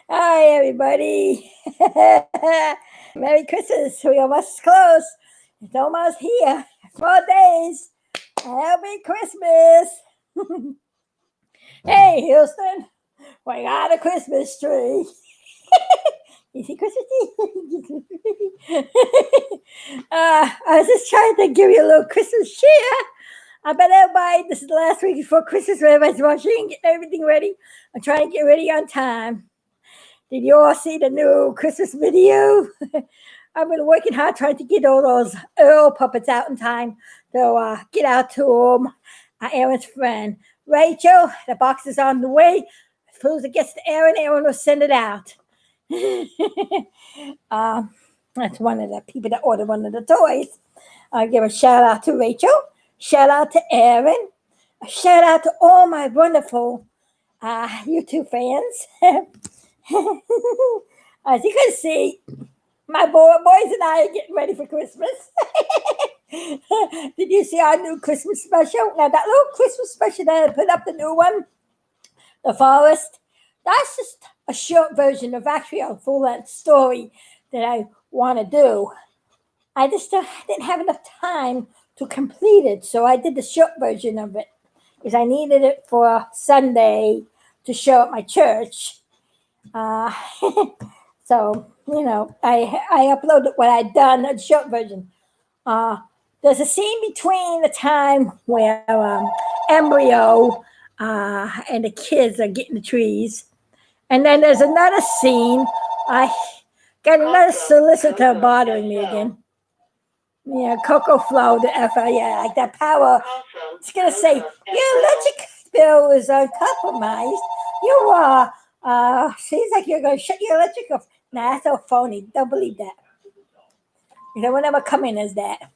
Hi, everybody. Merry Christmas. We almost close. It's almost here. 4 days. Happy Christmas. Hey, Houston. We got a Christmas tree. You see Christmas tree? I was just trying to give you a little Christmas cheer. I bet everybody, this is the last week before Christmas, where everybody's rushing, getting everything ready. I'm trying to get ready on time. Did you all see the new Christmas video? I've been working hard trying to get all those Earl puppets out in time to get out to Aaron's friend. Rachel, the box is on the way. As soon as it gets to Aaron, Aaron will send it out. That's one of the people that ordered one of the toys. I'll give a shout out to Rachel. Shout out to Aaron. A shout out to all my wonderful YouTube fans. As you can see, my boys and I are getting ready for Christmas. Did you see our new Christmas special? Now, that little Christmas special that I put up, the new one, The Forest, that's just a short version of actually a full-length story that I want to do. I just didn't have enough time to complete it, so I did the short version of it because I needed it for Sunday to show at my church. So, I uploaded what I'd done, a short version. There's a scene between the time where Embryo and the kids are getting the trees. And then there's another scene. I got another solicitor bothering me again. Yeah, Coco Flow, the like that power. It's going to say, your electric bill is uncompromised. You seems like you're going to shut your electric off. Nah, that's so phony. Don't believe that. They will never come in as that.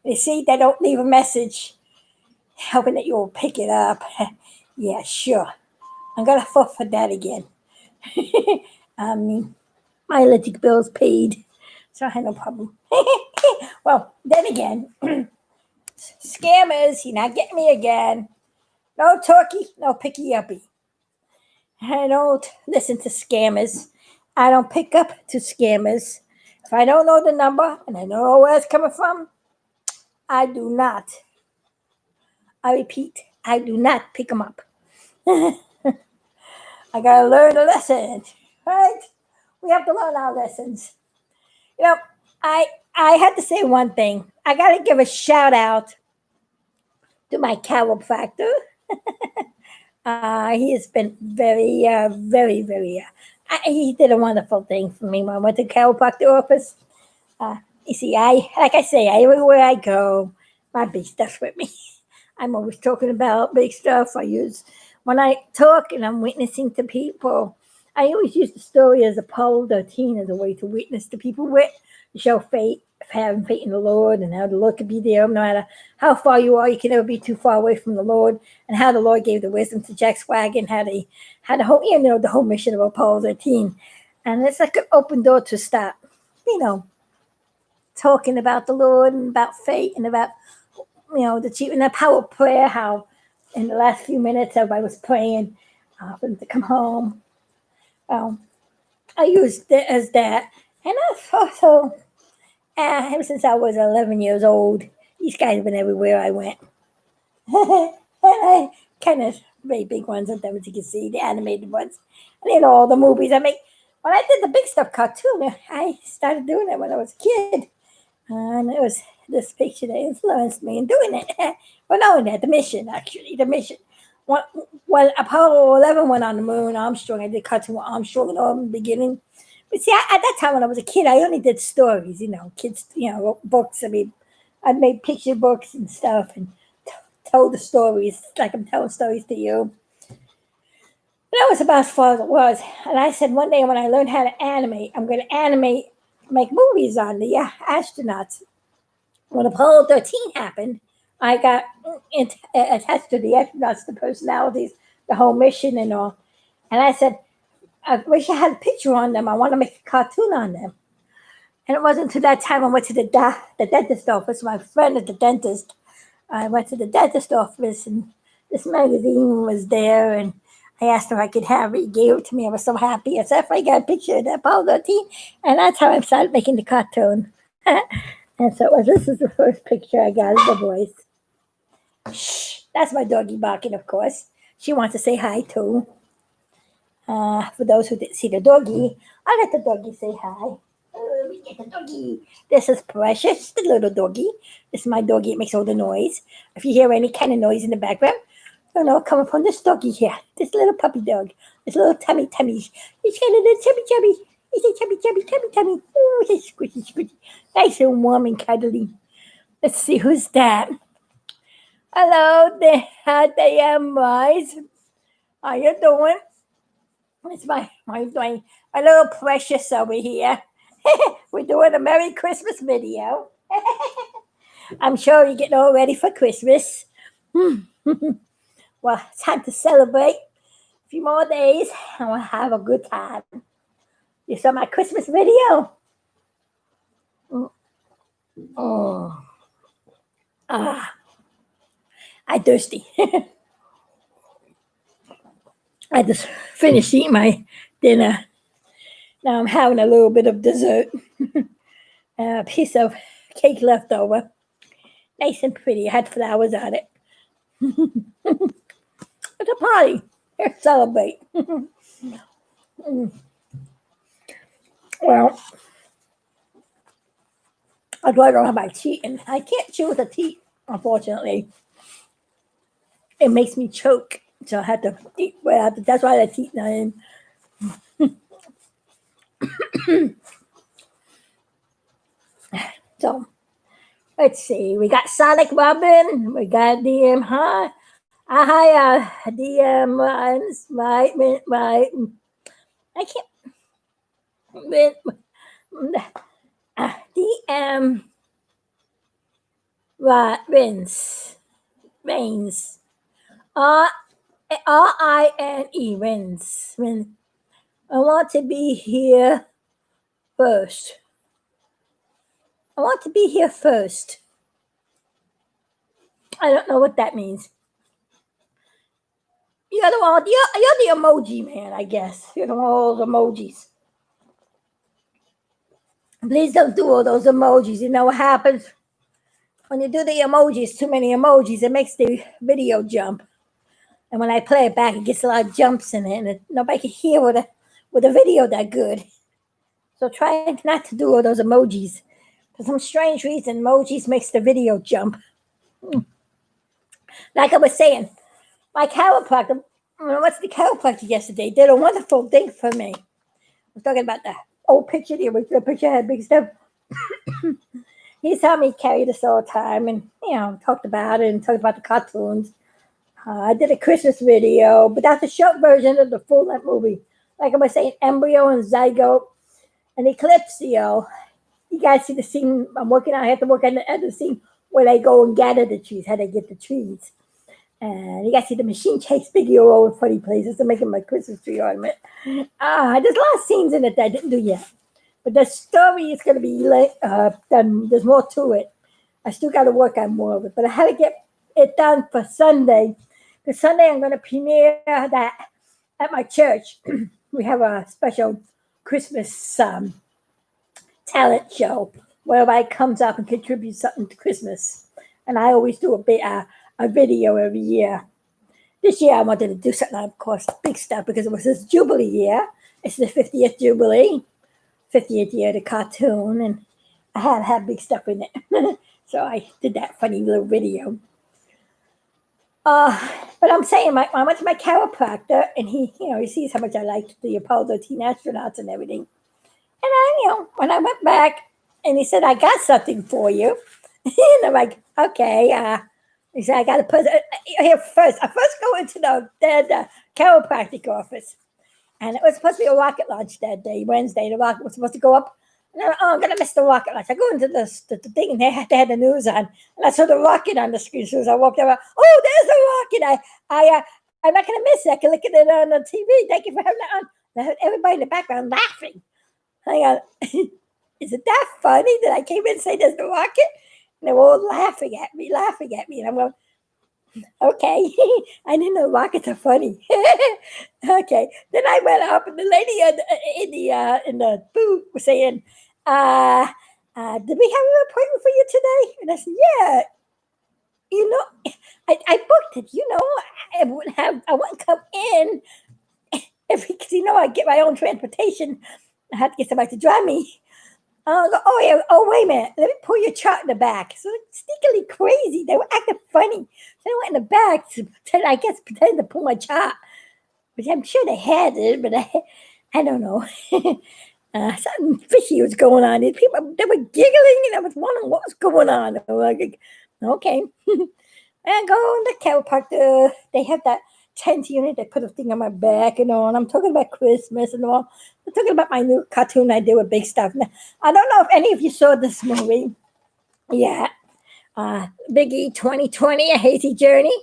You see, they don't leave a message hoping that you'll pick it up. Yeah, sure. I'm going to fall for that again. My electric bill's paid, so I had no problem. Well, then again, scammers, you're not getting me again. No turkey, no picky uppy. I don't listen to scammers. I don't pick up to scammers. If I don't know the number and I know where it's coming from, I do not. I repeat, I do not pick them up. I gotta learn a lesson, right? We have to learn our lessons. I had to say one thing. I gotta give a shout out to my chiropractor. He has been very, very. He did a wonderful thing for me when I went to the chiropractor office. You see, like I say, everywhere I go, my big stuff's with me. I'm always talking about big stuff. When I talk and I'm witnessing to people, I always use the story as Apollo 13 as a way to witness to people with, to show faith, having faith in the Lord, and how the Lord could be there no matter how far you are. You can never be too far away from the Lord, and how the Lord gave the wisdom to Jack Swag, and how the whole mission of Apollo 13. And it's like an open door to start, talking about the Lord and about faith and about, the power of prayer, how in the last few minutes everybody was praying for them to come home. I used it as that. And also, ever since I was 11 years old, these guys have been everywhere I went. Kind of very big ones of them, as you can see, the animated ones. And all the movies I make. When I did the big stuff cartoon, I started doing it when I was a kid. And it was this picture that influenced me in doing it. Well, knowing that, the mission. When Apollo 11 went on the moon, Armstrong, I did cartoon with Armstrong in the beginning. But see, at that time when I was a kid, I only did stories, kids, books. I made picture books and stuff and told the stories like I'm telling stories to you. That was about as far as it was. And I said one day when I learned how to animate, I'm going to make movies on the astronauts. When Apollo 13 happened, I got attached to the astronauts, the personalities, the whole mission and all. And I said, I wish I had a picture on them. I want to make a cartoon on them. And it wasn't until that time I went to the dentist office. My friend is the dentist. I went to the dentist office and this magazine was there. And I asked her if I could have it. He gave it to me. I was so happy. I said, if I got a picture of that Apollo 13. And that's how I started making the cartoon. And so this is the first picture I got of the voice. Shh, that's my doggy barking, of course. She wants to say hi too. For those who didn't see the doggy, I'll let the doggy say hi. We get the doggy. This is Precious, the little doggy. This is my doggy. It makes all the noise. If you hear any kind of noise in the background, don't know, coming from this doggy here. This little puppy dog. This little tummy. He's got a little chubby. He's a chubby. Oh, he's squishy. Nice and warm and cuddly. Let's see who's that. Hello there, boys. How you doing? It's my little Precious over here. We're doing a Merry Christmas video. I'm sure you're getting all ready for Christmas. Well, it's time to celebrate. A few more days, and we'll have a good time. You saw my Christmas video? Oh. I'm thirsty. I just finished eating my dinner. Now I'm having a little bit of dessert. A piece of cake left over. Nice and pretty. It had flowers on it. It's a party. Here, celebrate. Well, I don't have my teeth, and I can't chew with the teeth, unfortunately. It makes me choke, so I had to eat. Well, that's why the teeth not in. So, let's see. We got Sonic Robin. We got the right. I can't. Reigns. R-I-N-E, Reigns. I want to be here first. I don't know what that means. You're the emoji man, I guess. You know, all those emojis. Please don't do all those emojis. You know what happens? When you do the emojis, too many emojis, it makes the video jump. And when I play it back, it gets a lot of jumps in it, and nobody can hear with a video that good. So try not to do all those emojis. For some strange reason, emojis makes the video jump. Like I was saying, my chiropractor, I went to the chiropractor yesterday, did a wonderful thing for me. I was talking about the old picture, the original picture had big stuff. He saw me carry this all the time and, talked about it and talked about the cartoons. I did a Christmas video, but that's a short version of the full-length movie. Like I was saying, embryo and zygote and eclipsio. You guys see the scene I'm working on. I have to work on the scene where they go and gather the trees, how they get the trees. And you guys see the machine chase Biggie all over funny places to make him my Christmas tree ornament. There's a lot of scenes in it that I didn't do yet. But the story is going to be done. There's more to it. I still got to work on more of it. But I had to get it done for Sunday. Because Sunday I'm going to premiere that at my church. We have a special Christmas talent show where everybody comes up and contributes something to Christmas. And I always do a video every year. This year I wanted to do something, of course, big stuff, because it was this Jubilee year. It's the 50th Jubilee, 50th year of the cartoon, and I had big stuff in it. So I did that funny little video. But I'm saying, I went to my chiropractor, and he sees how much I liked the Apollo 13 astronauts and everything. And when I went back, and he said, I got something for you. And I'm like, okay. He said, I got to put it here first. I first go into the chiropractic office. And it was supposed to be a rocket launch that day, Wednesday. The rocket was supposed to go up. And I'm going to miss the rocket launch. I go into the thing, and they had the news on. And I saw the rocket on the screen. So as I walked around, oh, there's the rocket. I'm not going to miss it. I can look at it on the TV. Thank you for having that on. And I heard everybody in the background laughing. Hang on. Is it that funny that I came in and say there's the rocket? And they were all laughing at me. And I'm going, Okay. I didn't know rockets are funny. Okay. Then I went up, and the lady in the booth was saying, "Did we have an appointment for you today?" And I said, "Yeah. You know, I booked it. I wouldn't come in because I get my own transportation. I had to get somebody to drive me." Oh yeah. Oh, wait a minute. Let me pull your chart in the back. So sneakily crazy. They were acting funny. So they went in the back to pretend to pull my chart, which I'm sure they had it, but I don't know. Something fishy was going on. These people, they were giggling, and I was wondering what was going on. I was like, okay. And go in the chiropractor. They have that tent unit. They put a thing on my back and all. And I'm talking about Christmas and all. I'm talking about my new cartoon I did with Big Stuff. Now, I don't know if any of you saw this movie. Yeah. Biggie 2020, A Hazy Journey,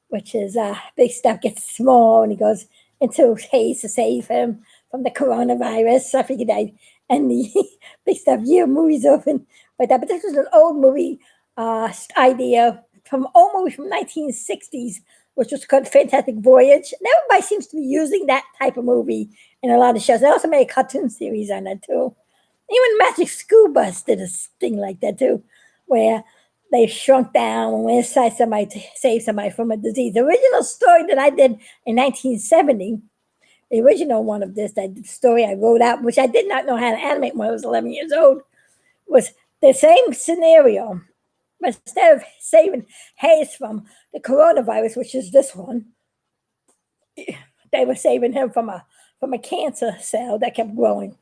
which is Big Stuff gets small and he goes into haze to save him from the coronavirus. So I figured I'd end the Big Stuff year movies open with that. But this was an old movie idea from old movie from 1960s, which was called Fantastic Voyage. And everybody seems to be using that type of movie in a lot of shows. They also made a cartoon series on that too. Even Magic School Bus did a thing like that too, where they shrunk down and went inside somebody to save somebody from a disease. The original story that I did in 1970, the original one of this, that story I wrote out, which I did not know how to animate when I was 11 years old, was the same scenario. But instead of saving Hayes from the coronavirus, which is this one, they were saving him from a cancer cell that kept growing.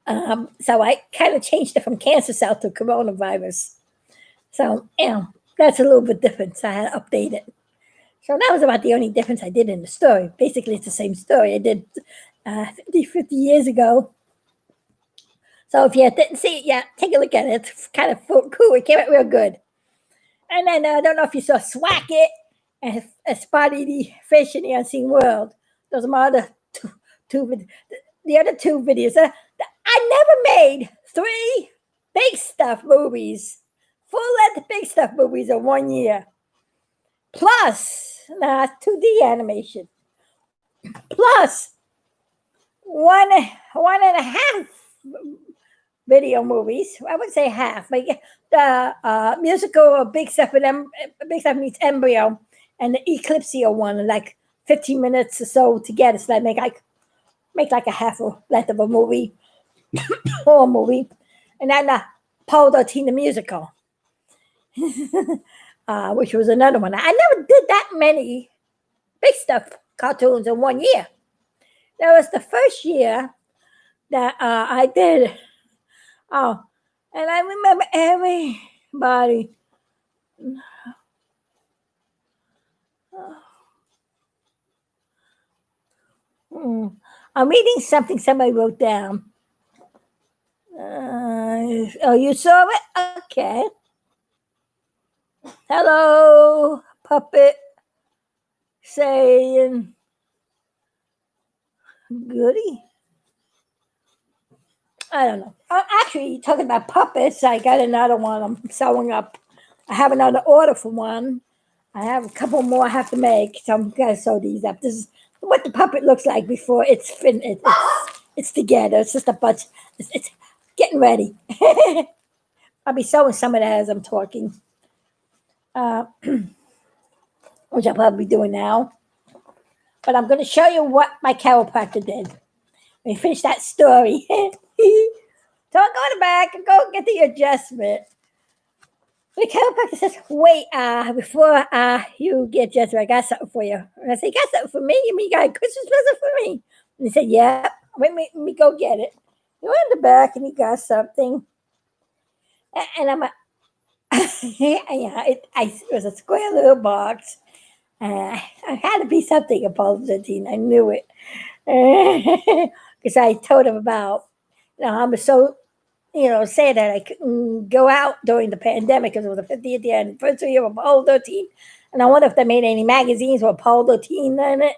So I kind of changed it from cancer cell to coronavirus. So, that's a little bit different. So I had to update it. So that was about the only difference I did in the story. Basically, it's the same story I did 50 years ago. So if you didn't see it yet, take a look at it. It's kind of cool. It came out real good. And then I don't know if you saw Swack It and Spotty the Fish in the Unseen World. Those are my other the other two videos. I never made 3 Big Stuff movies, full-length Big Stuff movies in 1 year. Plus 2D animation. Plus one and a half video movies. I would say half. But the musical Big Stuff Big Stuff Meets Embryo, and the Eclipsio one, like 15 minutes or so together. So I make like a half a length of a movie, or a movie, and then Paul the musical, which was another one. I never did that many Big Stuff cartoons in 1 year. That was the first year that I did. Oh, and I remember everybody. I'm reading something somebody wrote down. Oh, you saw it? Okay. Hello, puppet. Saying goody. I don't know. Actually, talking about puppets, I got another one I'm sewing up. I have another order for one. I have a couple more I have to make, so I'm gonna sew these up. This is what the puppet looks like before it's finished. It's together. It's just a bunch. It's getting ready. I'll be sewing some of that as I'm talking, which I'll probably be doing now. But I'm going to show you what my chiropractor did. Let me finish that story. So I'll go to the back and go get the adjustment. The chiropractor says, wait, before you get adjusted, I got something for you. And I said, you got something for me? You mean you got a Christmas present for me? And he said, yeah. Let me go get it. He went in the back and he got something. And I'm like, it was a square little box. I had to be something Apollo 13. I knew it. Because I told him about, I'm so, sad that I couldn't go out during the pandemic because it was the 50th anniversary of Apollo 13. And I wonder if they made any magazines with Apollo 13 in it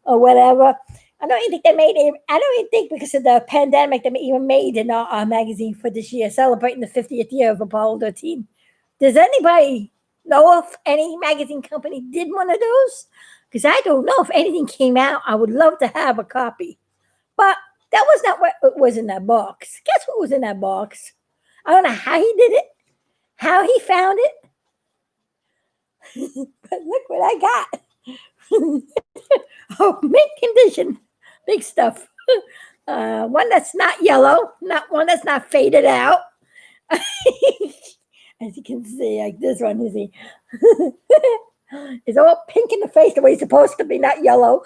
or whatever. I don't even think they made it. I don't even think because of the pandemic they even made an magazine for this year celebrating the 50th year of Apollo 13. Does anybody know if any magazine company did one of those, because I don't know if anything came out. I would love to have a copy, but that was not what it was in that box. Guess what was in that box? I don't know how he did it, how he found it, but look what I got. Oh, mint condition, big stuff. One that's not yellow, not one that's not faded out. As you can see, like this one, you see, it's all pink in the face the way it's supposed to be, not yellow.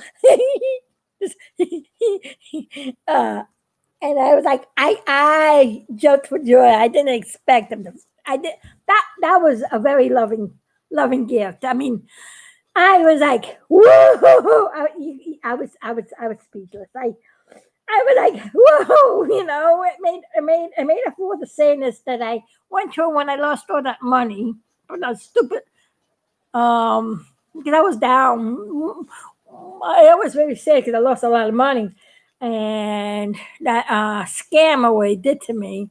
And I was like, I jumped for joy. I didn't expect them to. I did that was a very loving gift. I mean, I was like, whoa! I was speechless. I was like, whoa! It made up for the sadness that I went through when I lost all that money for that stupid. Because I was down. I was very sad because I lost a lot of money, and that scam away did to me.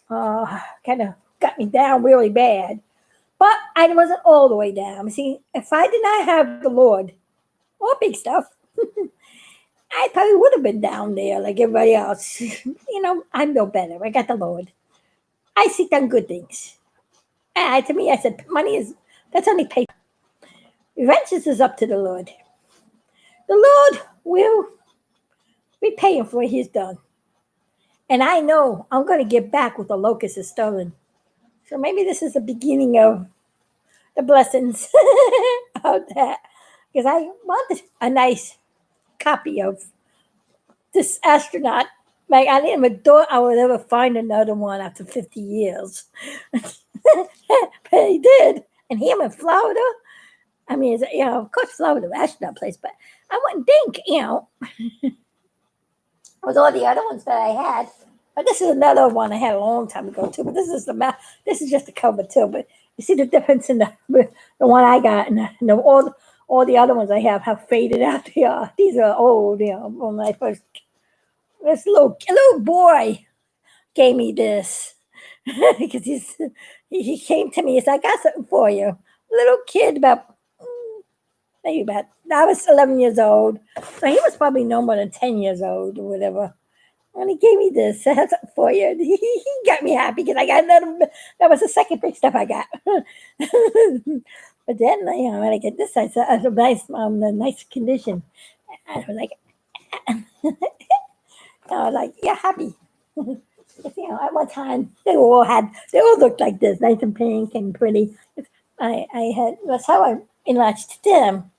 Kind of got me down really bad. But I wasn't all the way down. See, if I did not have the Lord or big stuff, I probably would have been down there like everybody else. I'm no better. I got the Lord. I seek on good things. To me, I said, that's only paper. Vengeance is up to the Lord. The Lord will repay him for what he's done. And I know I'm going to get back what the locust has stolen. So maybe this is the beginning of the blessings of that. Because I wanted a nice copy of this astronaut. Like, I didn't even thought I would ever find another one after 50 years. But he did. And him in Florida. I mean, of course, Florida, astronaut place, but I wouldn't think, with all the other ones that I had. But this is another one I had a long time ago too. But this is this is just the cover too. But you see the difference in the one I got and all the other ones I have how faded out they are. These are old. When I first this little boy gave me this because he came to me. He said, "I got something for you." Little kid maybe about I was 11 years old, so he was probably no more than 10 years old or whatever. And he gave me this. I have something for you. He got me happy because I got another. That was the second big stuff I got. But then, when I get this, I saw a nice condition. I was like, yeah, happy. At one time they all looked like this, nice and pink and pretty. That's how I enlarged them.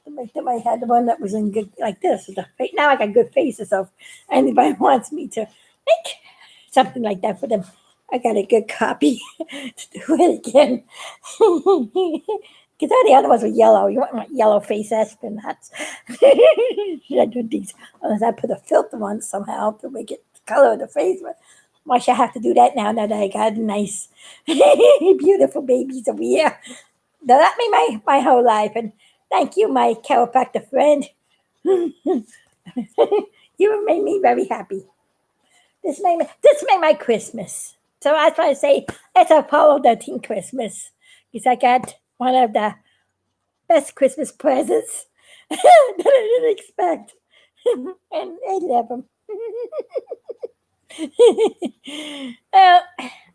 I had the one that was in good like this. Now I got good faces, so if anybody wants me to make something like that for them, I got a good copy to do it again. Because all the other ones were yellow. You want my yellow face astronauts. Should I do these? Unless I put a filter on somehow to make it the color of the face. But why should I have to do that now that I got nice, beautiful babies over here? Now, that made my whole life. And thank you, my chiropractor friend. You made me very happy. This made my Christmas. So that's why I say it's Apollo 13 Christmas. Because I got one of the best Christmas presents that I didn't expect. And I love them.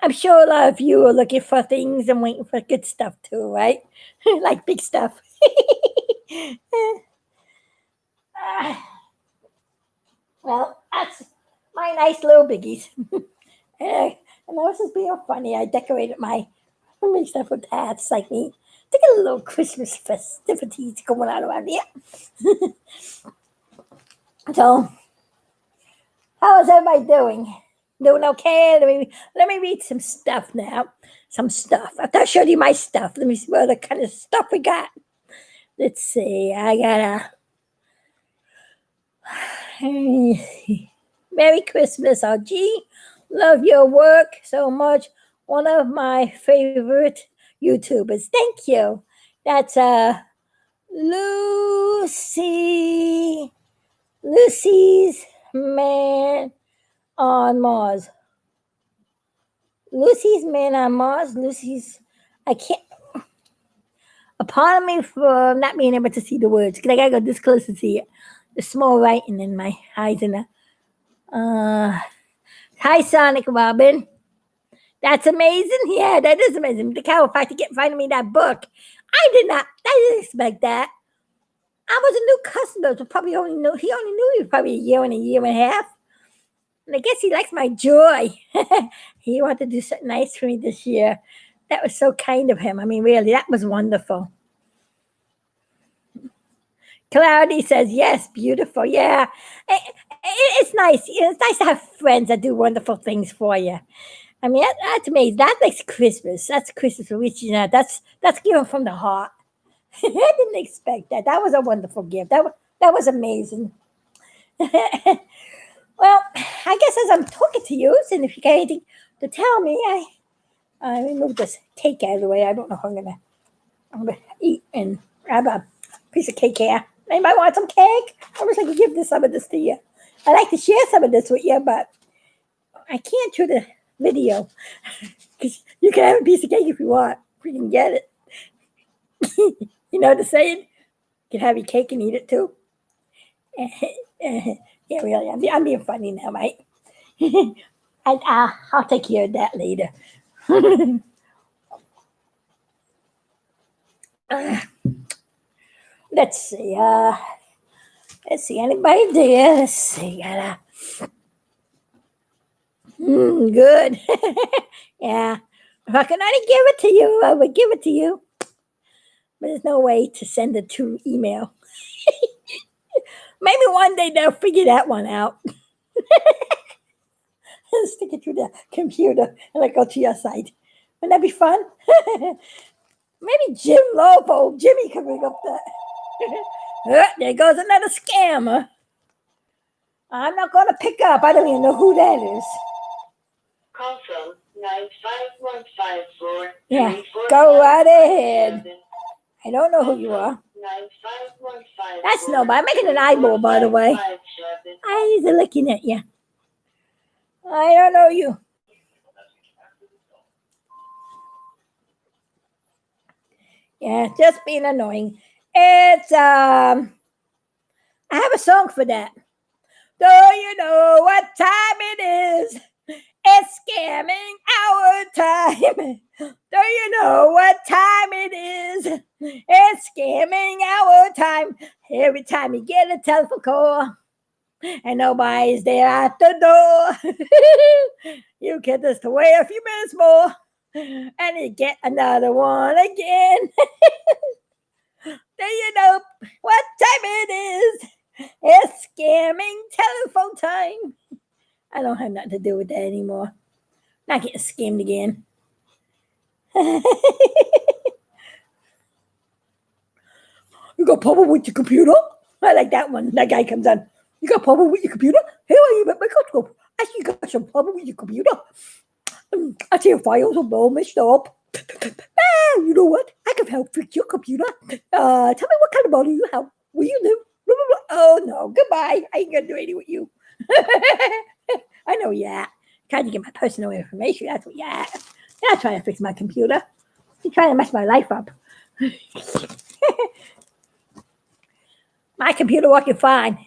I'm sure a lot of you are looking for things and waiting for good stuff too, right? Like big stuff. Well, that's my nice little biggies. And this is being funny. I decorated my stuff with hats like me to get a little Christmas festivities going on around here. So, how is everybody doing? Doing okay? Let me read some stuff now. Some stuff. After I showed you my stuff, let me see what other kind of stuff we got. Let's see. I got Merry Christmas, RG. Love your work so much. One of my favorite YouTubers. Thank you. That's Lucy's Man on Mars. Lucy's Man on Mars. I can't. Pardon me for not being able to see the words because I gotta go this close to see it. The small writing in my eyes and hi Sonic Robin. That's amazing. Yeah, that is amazing. The chiropractor get finding me that book. I didn't expect that. I was a new customer, so probably he only knew me probably a year and a half. And I guess he likes my joy. He wanted to do something nice for me this year. That was so kind of him. I mean, really, that was wonderful. Cloudy says, yes, beautiful. Yeah, it's nice. It's nice to have friends that do wonderful things for you. I mean, that's amazing. That's like Christmas. That's Christmas for reaching out. That's given from the heart. I didn't expect that. That was a wonderful gift. That was amazing. Well, I guess as I'm talking to you, and if you got anything to tell me, I remove this cake out of the way. I don't know if I'm gonna eat and grab a piece of cake here. Anybody want some cake? I wish I could give some of this to you. I'd like to share some of this with you, but I can't through the video. Because you can have a piece of cake if you want. We can get it. You know what I'm saying? You can have your cake and eat it too. Yeah, really. I'm being funny now, mate. And I'll take care of that later. Let's see. Anybody there? Let's see. Good. Yeah. If I could only give it to you, I would give it to you. But there's no way to send it to email. Maybe one day they'll figure that one out. Stick it through the computer and I go to your site. Wouldn't that be fun? Maybe Jim Lobo, Jimmy can bring up that. There goes another scammer. I'm not going to pick up. I don't even know who that is. Call from 95154. Yeah, go right ahead. I don't know who you are. 95154. That's nobody. I'm making an eyeball, by the way. Eyes are looking at you. I don't know you. Yeah, just being annoying. It's I have a song for that. Do you know what time it is? It's scamming our time. Do you know what time it is? It's scamming our time. Every time you get a telephone call and nobody's there at the door, you get this to wait a few minutes more and you get another one again. Do you know what time it is? It's scamming telephone time. I don't have nothing to do with that anymore. Not getting scammed again. You got problem with your computer? I like that one. That guy comes on. You got problem with your computer? Here are you at my microscope. I see you got some problem with your computer. I see your files are all messed up. You know what? I can help fix your computer. Tell me what kind of money you have. Will you do? Oh no, goodbye. I ain't gonna do anything with you. I know you're at. Trying to get my personal information. That's what you're at. You're not trying to fix my computer. You're trying to mess my life up. My computer working fine.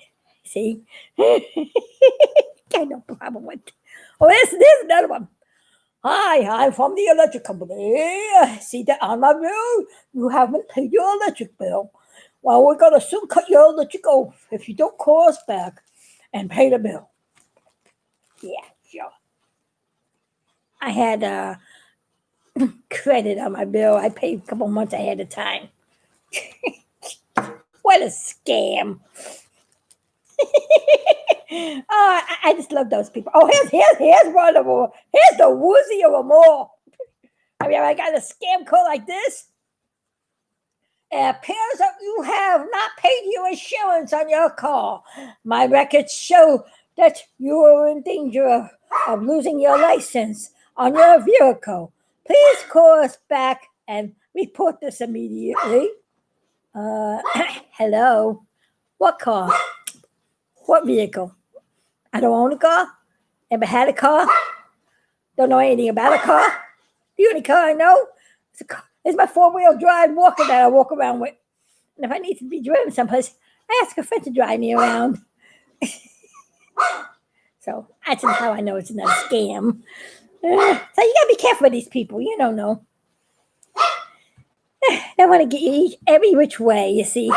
See? Got no problem with it. Oh, there's another one. Hi, I'm from the electric company. See that on my bill? You haven't paid your electric bill. Well, we're going to soon cut your electric off if you don't call us back and pay the bill. Yeah, sure. I had credit on my bill. I paid a couple months ahead of time. What a scam. I just love those people. Oh, here's one of them. Here's the woozy of them all. I mean, I got a scam call like this. It appears that you have not paid your insurance on your car. My records show that you are in danger of losing your license on your vehicle. Please call us back and report this immediately. Hello. What car? What vehicle? I don't own a car. Never had a car. Don't know anything about a car. The only car I know is It's my 4-wheel drive walker that I walk around with. And if I need to be driven someplace, I ask a friend to drive me around. So that's how I know it's not a scam. So you gotta be careful with these people. You don't know. They want to get you every which way, you see.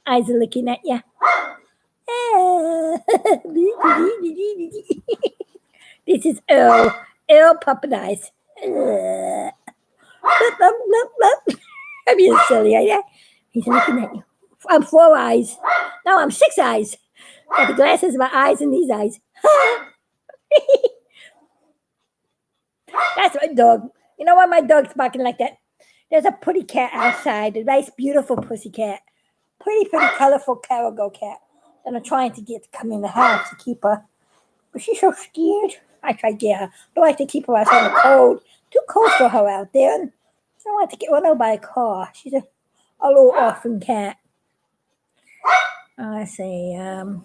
Eyes are looking at you. This is Earl. Earl Puppet Eyes. I'm being silly, yeah. He's looking at you. I'm 4 eyes. No, I'm 6 eyes. Got the glasses, my eyes, and these eyes. That's my dog. You know why my dog's barking like that? There's a pretty cat outside, a nice, beautiful pussy cat. Pretty, colorful carago cat that I'm trying to get to come in the house to keep her. But she's so scared. I tried to get her. I like to keep her outside in the cold. Too cold for her out there. And I don't want to get run over by a car. She's a little orphan cat. I say, so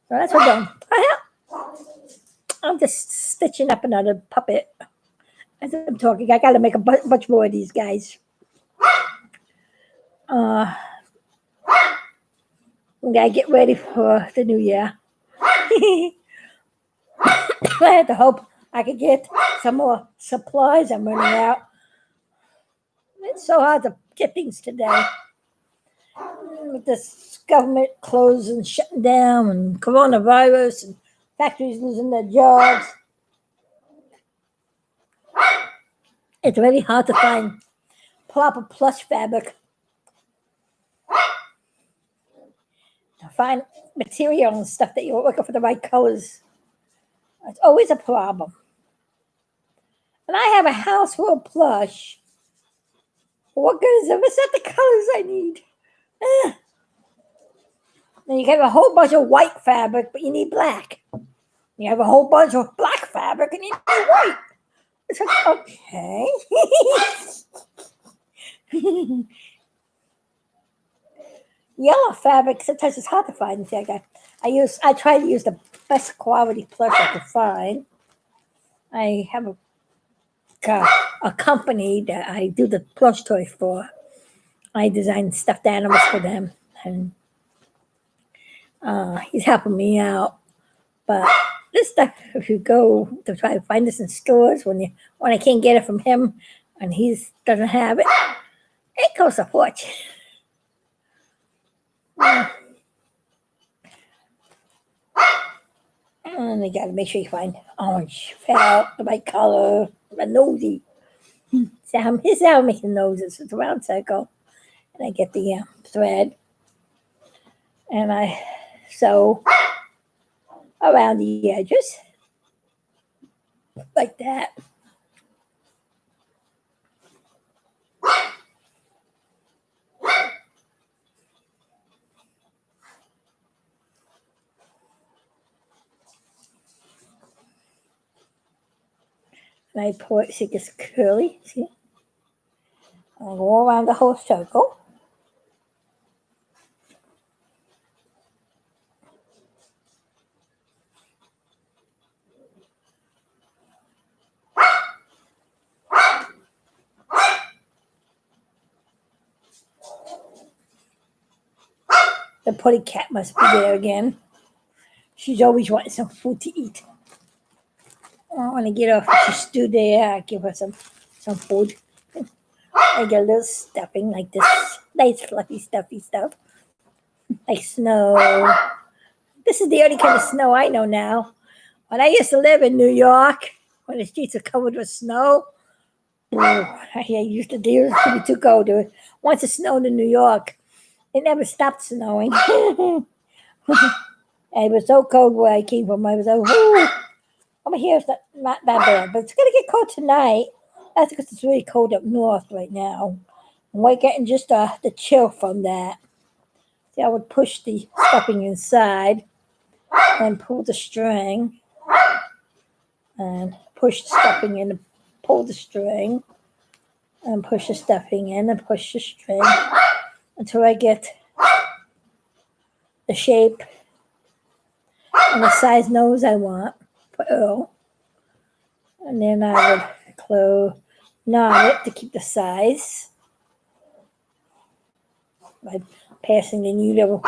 that's what I'm doing. I'm just stitching up another puppet as I'm talking. I got to make a bunch more of these guys. We got to get ready for the new year. I had to hope I could get some more supplies. I'm running out. It's so hard to get things today. With this government closing, shutting down, and coronavirus, and factories losing their jobs. It's really hard to find proper plush fabric. To find material and stuff that you're looking for the right colors. It's always a problem. And I have a house full of plush. What good is it? It's not the colors I need. Then you have a whole bunch of white fabric, but you need black. You have a whole bunch of black fabric and you need white. It's like, okay. Yellow fabric, sometimes it's hard to find. See, I try to use the best quality plush I could find. I have a company that I do the plush toys for. I design stuffed animals for them, and he's helping me out. But this stuff, if you go to try to find this in stores when I can't get it from him and he doesn't have it, it costs a fortune. And you gotta make sure you find orange felt, the right color, the nosy. Here's how I make the noses. It's a round circle. And I get the thread. And I sew around the edges. Like that. And I pour it so it gets curly. See? I go around the whole circle. The putty cat must be there again. She's always wanting some food to eat. I want to get off. She stood there. I give her some food. I get a little stuffing like this. Nice fluffy, stuffy stuff. Like snow. This is the only kind of snow I know now. When I used to live in New York, when the streets are covered with snow, I used to do it to be too cold. Once it snowed in New York, it never stopped snowing. It was so cold where I came from. I was like, over here it's not that bad, but it's going to get cold tonight. That's because it's really cold up north right now. And we're getting just the chill from that. See, I would push the stuffing inside and pull the string. And push the stuffing in and pull the string. And push the stuffing in and push the string. Until I get the shape and the size nose I want for Earl. And then I would knot it to keep the size by passing the needle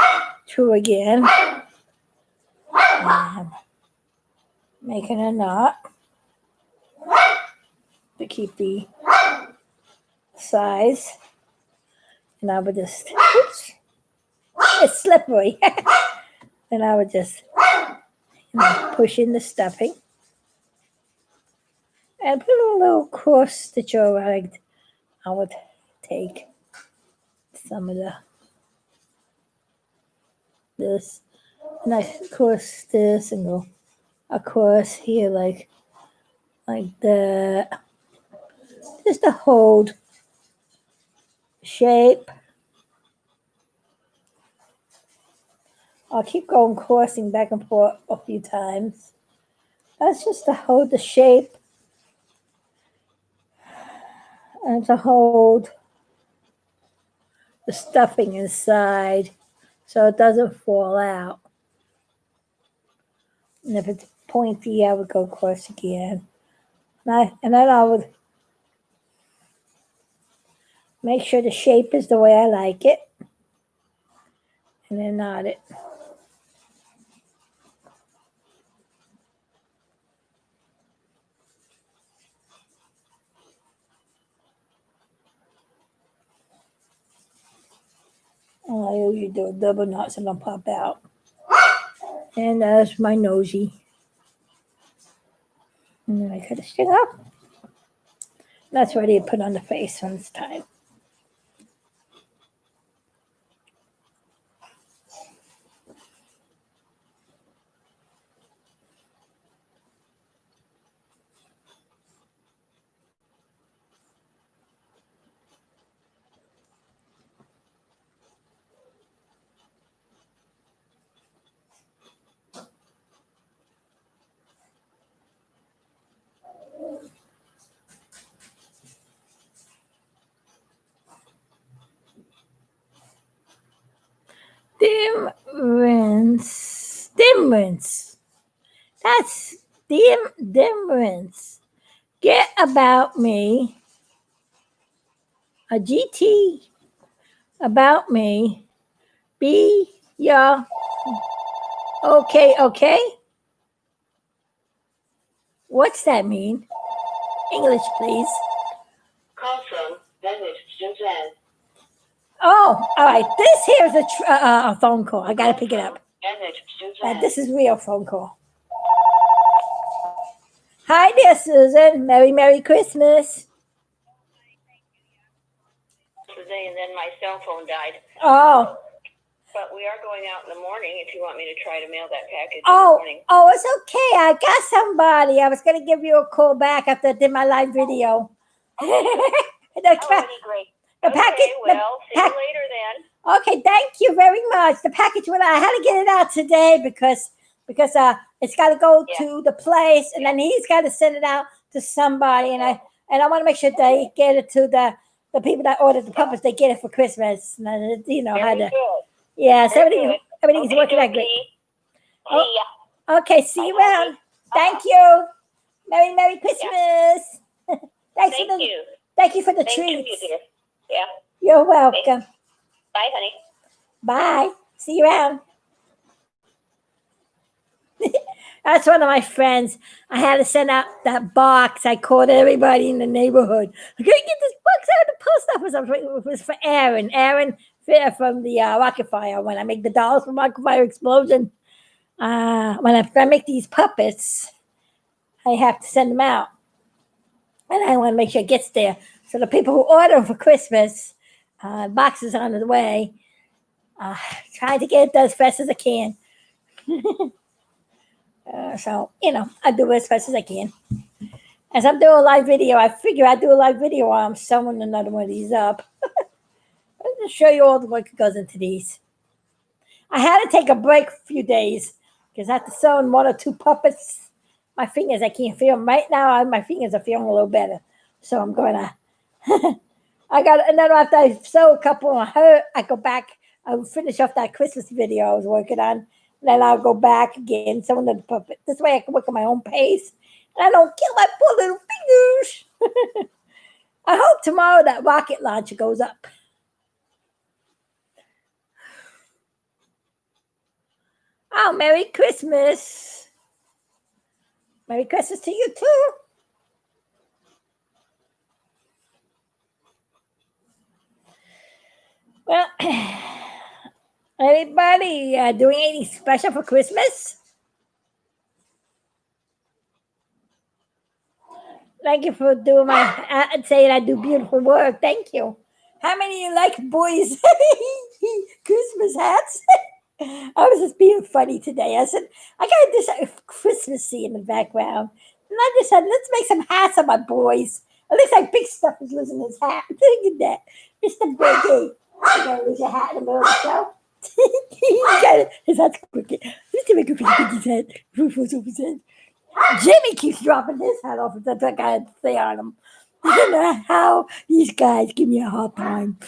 through again and making a knot to keep the size. And I would just, oops, it's slippery. And I would just push in the stuffing and put a little cross stitch around. I would take some of this, and I cross this and go across here like that, just to hold shape. I'll keep going crossing back and forth a few times. That's just to hold the shape and to hold the stuffing inside so it doesn't fall out. And if it's pointy, I would go across again. And then I would make sure the shape is the way I like it. And then knot it. I usually do a double knot so it don't pop out. And there's my nosy. And then I cut the string up. That's ready to put on the face when it's time. Dim rinse. That's dim rinse. Get about me. A GT about me. Be ya. Okay. What's that mean? English, please. Call from Meiosis and Oh, all right. This here is a phone call. I gotta pick it up. This is real phone call. Hi there, Susan. Merry Christmas. Today, and then my cell phone died. Oh. But we are going out in the morning if you want me to try to mail that package in the morning. Oh, it's okay. I got somebody. I was going to give you a call back after I did my live video. Great. See you later then. Okay, thank you very much. The package went out. I had to get it out today because it's got to go to the place, and then he's got to send it out to somebody, and I want to make sure they get it to the people that ordered the puppets. They get it for Christmas, and how to. Yeah, so everything's working out great. Okay, see you around. Thank you. Merry Christmas. Thank you for the treats. Yeah. You're welcome. Bye, honey. Bye. See you around. That's one of my friends. I had to send out that box. I called everybody in the neighborhood. I couldn't get this box out of the post office. It was for Aaron. Aaron from the Rocket Fire. When I make the dolls from Rocket Fire Explosion, when I make these puppets, I have to send them out. And I want to make sure it gets there. So the people who order for Christmas, boxes on the way, trying to get it done as fast as I can. So, I do it as fast as I can. As I'm doing a live video, I figure I'd do a live video while I'm sewing another one of these up. I'll just show you all the work that goes into these. I had to take a break a few days because I had to sew in one or two puppets. My fingers, I can't feel them. Right now, my fingers are feeling a little better. So I'm going to, and then after I sew a couple on her, I go back, I'll finish off that Christmas video I was working on. And then I'll go back again, sew another puppet. This way I can work at my own pace. And I don't kill my poor little fingers. I hope tomorrow that rocket launcher goes up. Oh, Merry Christmas. Merry Christmas to you too. Well, anybody doing anything special for Christmas? Thank you for doing saying I do beautiful work. Thank you. How many of you like boys' Christmas hats? I was just being funny today. I said, I got this Christmassy in the background. And I just said, let's make some hats of my boys. At least like Big Stuff is losing his hat. Look at that. Mr. Biggie. You gotta lose your hat in the middle of the show. He got it. His hat's crooked. Mr. Biggie his head. Rufus over his head. Jimmy keeps dropping his hat off. That's what I had to say on him. I don't know how these guys give me a hard time.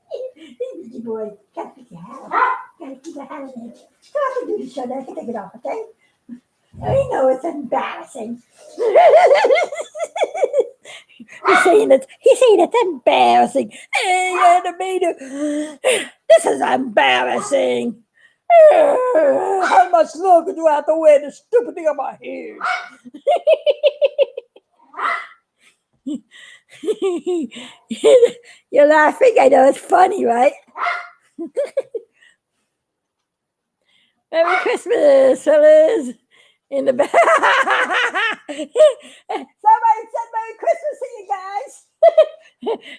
Hey, boy, gotta pick your hat off. Gotta keep your hat in there. Come on, do the show. Then I can take it off, okay? I know it's embarrassing. He's saying it's embarrassing. Hey, animator, this is embarrassing. How much longer do I have to wear this stupid thing on my head? You're laughing. I know it's funny, right? Merry Christmas, fellas. In the back. Somebody said Merry Christmas to you guys.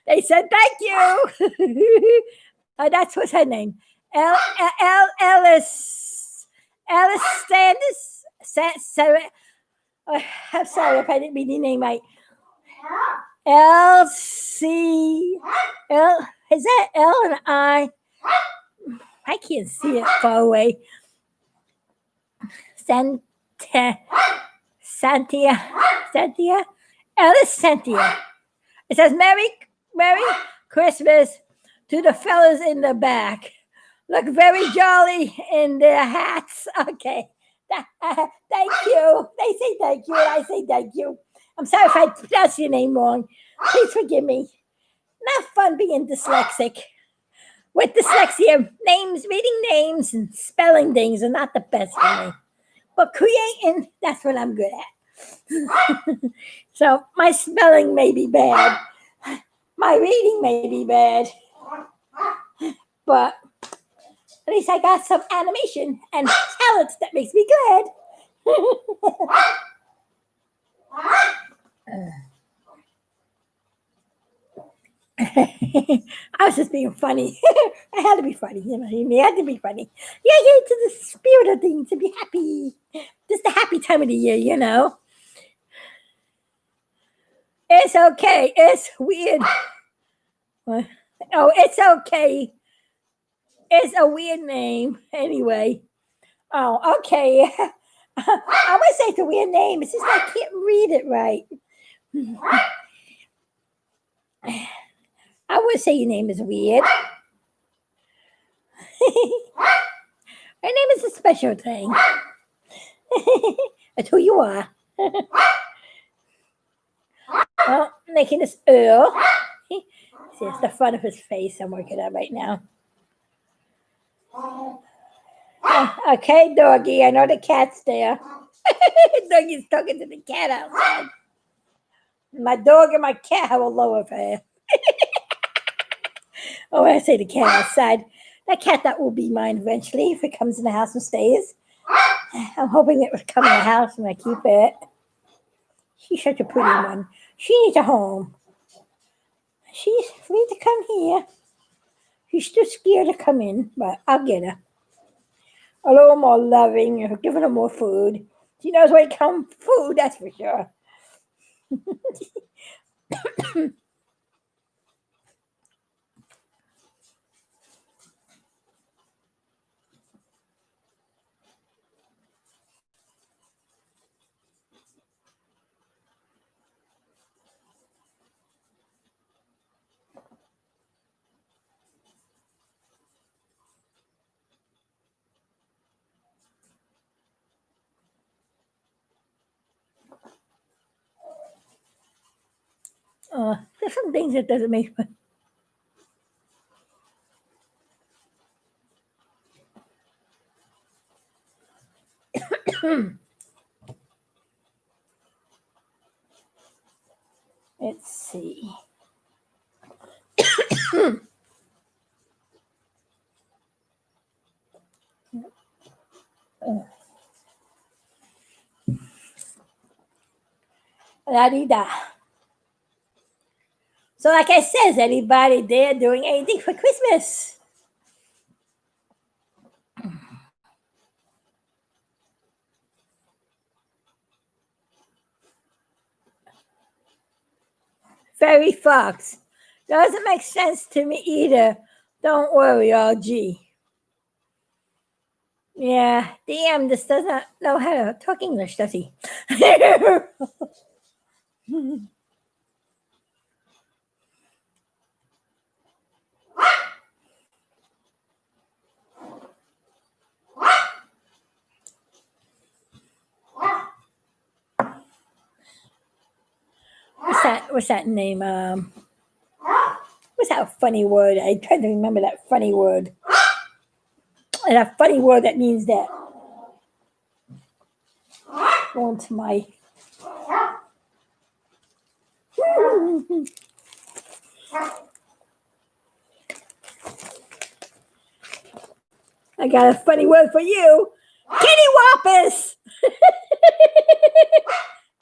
They said thank you. That's what's her name. Alice Sanders. I'm sorry if I didn't read the name right. L-C. L. Is that L and I? I can't see it far away. Santia. Alice Santia. It says Merry Christmas to the fellas in the back. Look very jolly in their hats. Okay. Thank you. They say thank you, and I say thank you. I'm sorry if I pronounced your name wrong. Please forgive me. Not fun being dyslexic. With dyslexia, reading names and spelling things are not the best for me. But creating, that's what I'm good at. So my spelling may be bad. My reading may be bad. But at least I got some animation and talent that makes me glad. I was just being funny. I had to be funny. You had to be funny. Yeah, get into the spirit of things to be happy. Just the happy time of the year, you know. It's okay. It's weird. Oh, it's okay. It's a weird name. Anyway. Oh, okay. I would say it's a weird name. It's just I can't read it right. I would say your name is weird. My name is a special thing. That's who you are. Well, making this Earl. See, it's the front of his face I'm working on right now. Okay, doggy. I know the cat's there. Doggy's talking to the cat outside. My dog and my cat have a love affair. Oh, I say the cat outside. That cat that will be mine eventually if it comes in the house and stays. I'm hoping it will come in the house and I keep it. She's such a pretty one. She needs a home. She's free to come here. She's too scared to come in, but I'll get her. A little more loving, giving her more food. She knows where to come food, that's for sure. There's some things that doesn't make fun. Let's see. La-di-da. So, like I said, is anybody there doing anything for Christmas? Fairy Fox. Doesn't make sense to me either. Don't worry, RG. Yeah, DM just doesn't know how to talk English, does he? What's that name? What's that funny word? I tried to remember that funny word. And a funny word that means that. Going to my. I got a funny word for you. Kitty wopus.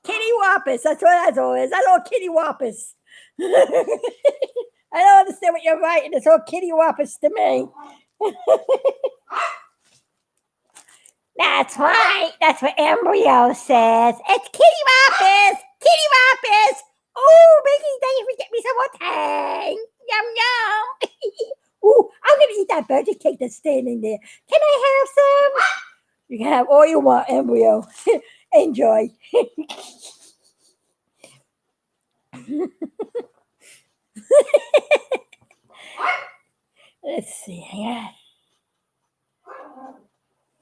Kitty wopus. That's what that all is. That's all kitty wopus. I don't understand what you're writing. It's all kitty wopus to me. That's right. That's what Embryo says. It's kitty wopus. Kitty wopus. Oh, Mickey, thank you for getting me some more tang. Yum, yum. Ooh, I'm going to eat that birthday cake that's standing there. Can I have some? You can have all you want, Embryo. Enjoy. Let's see.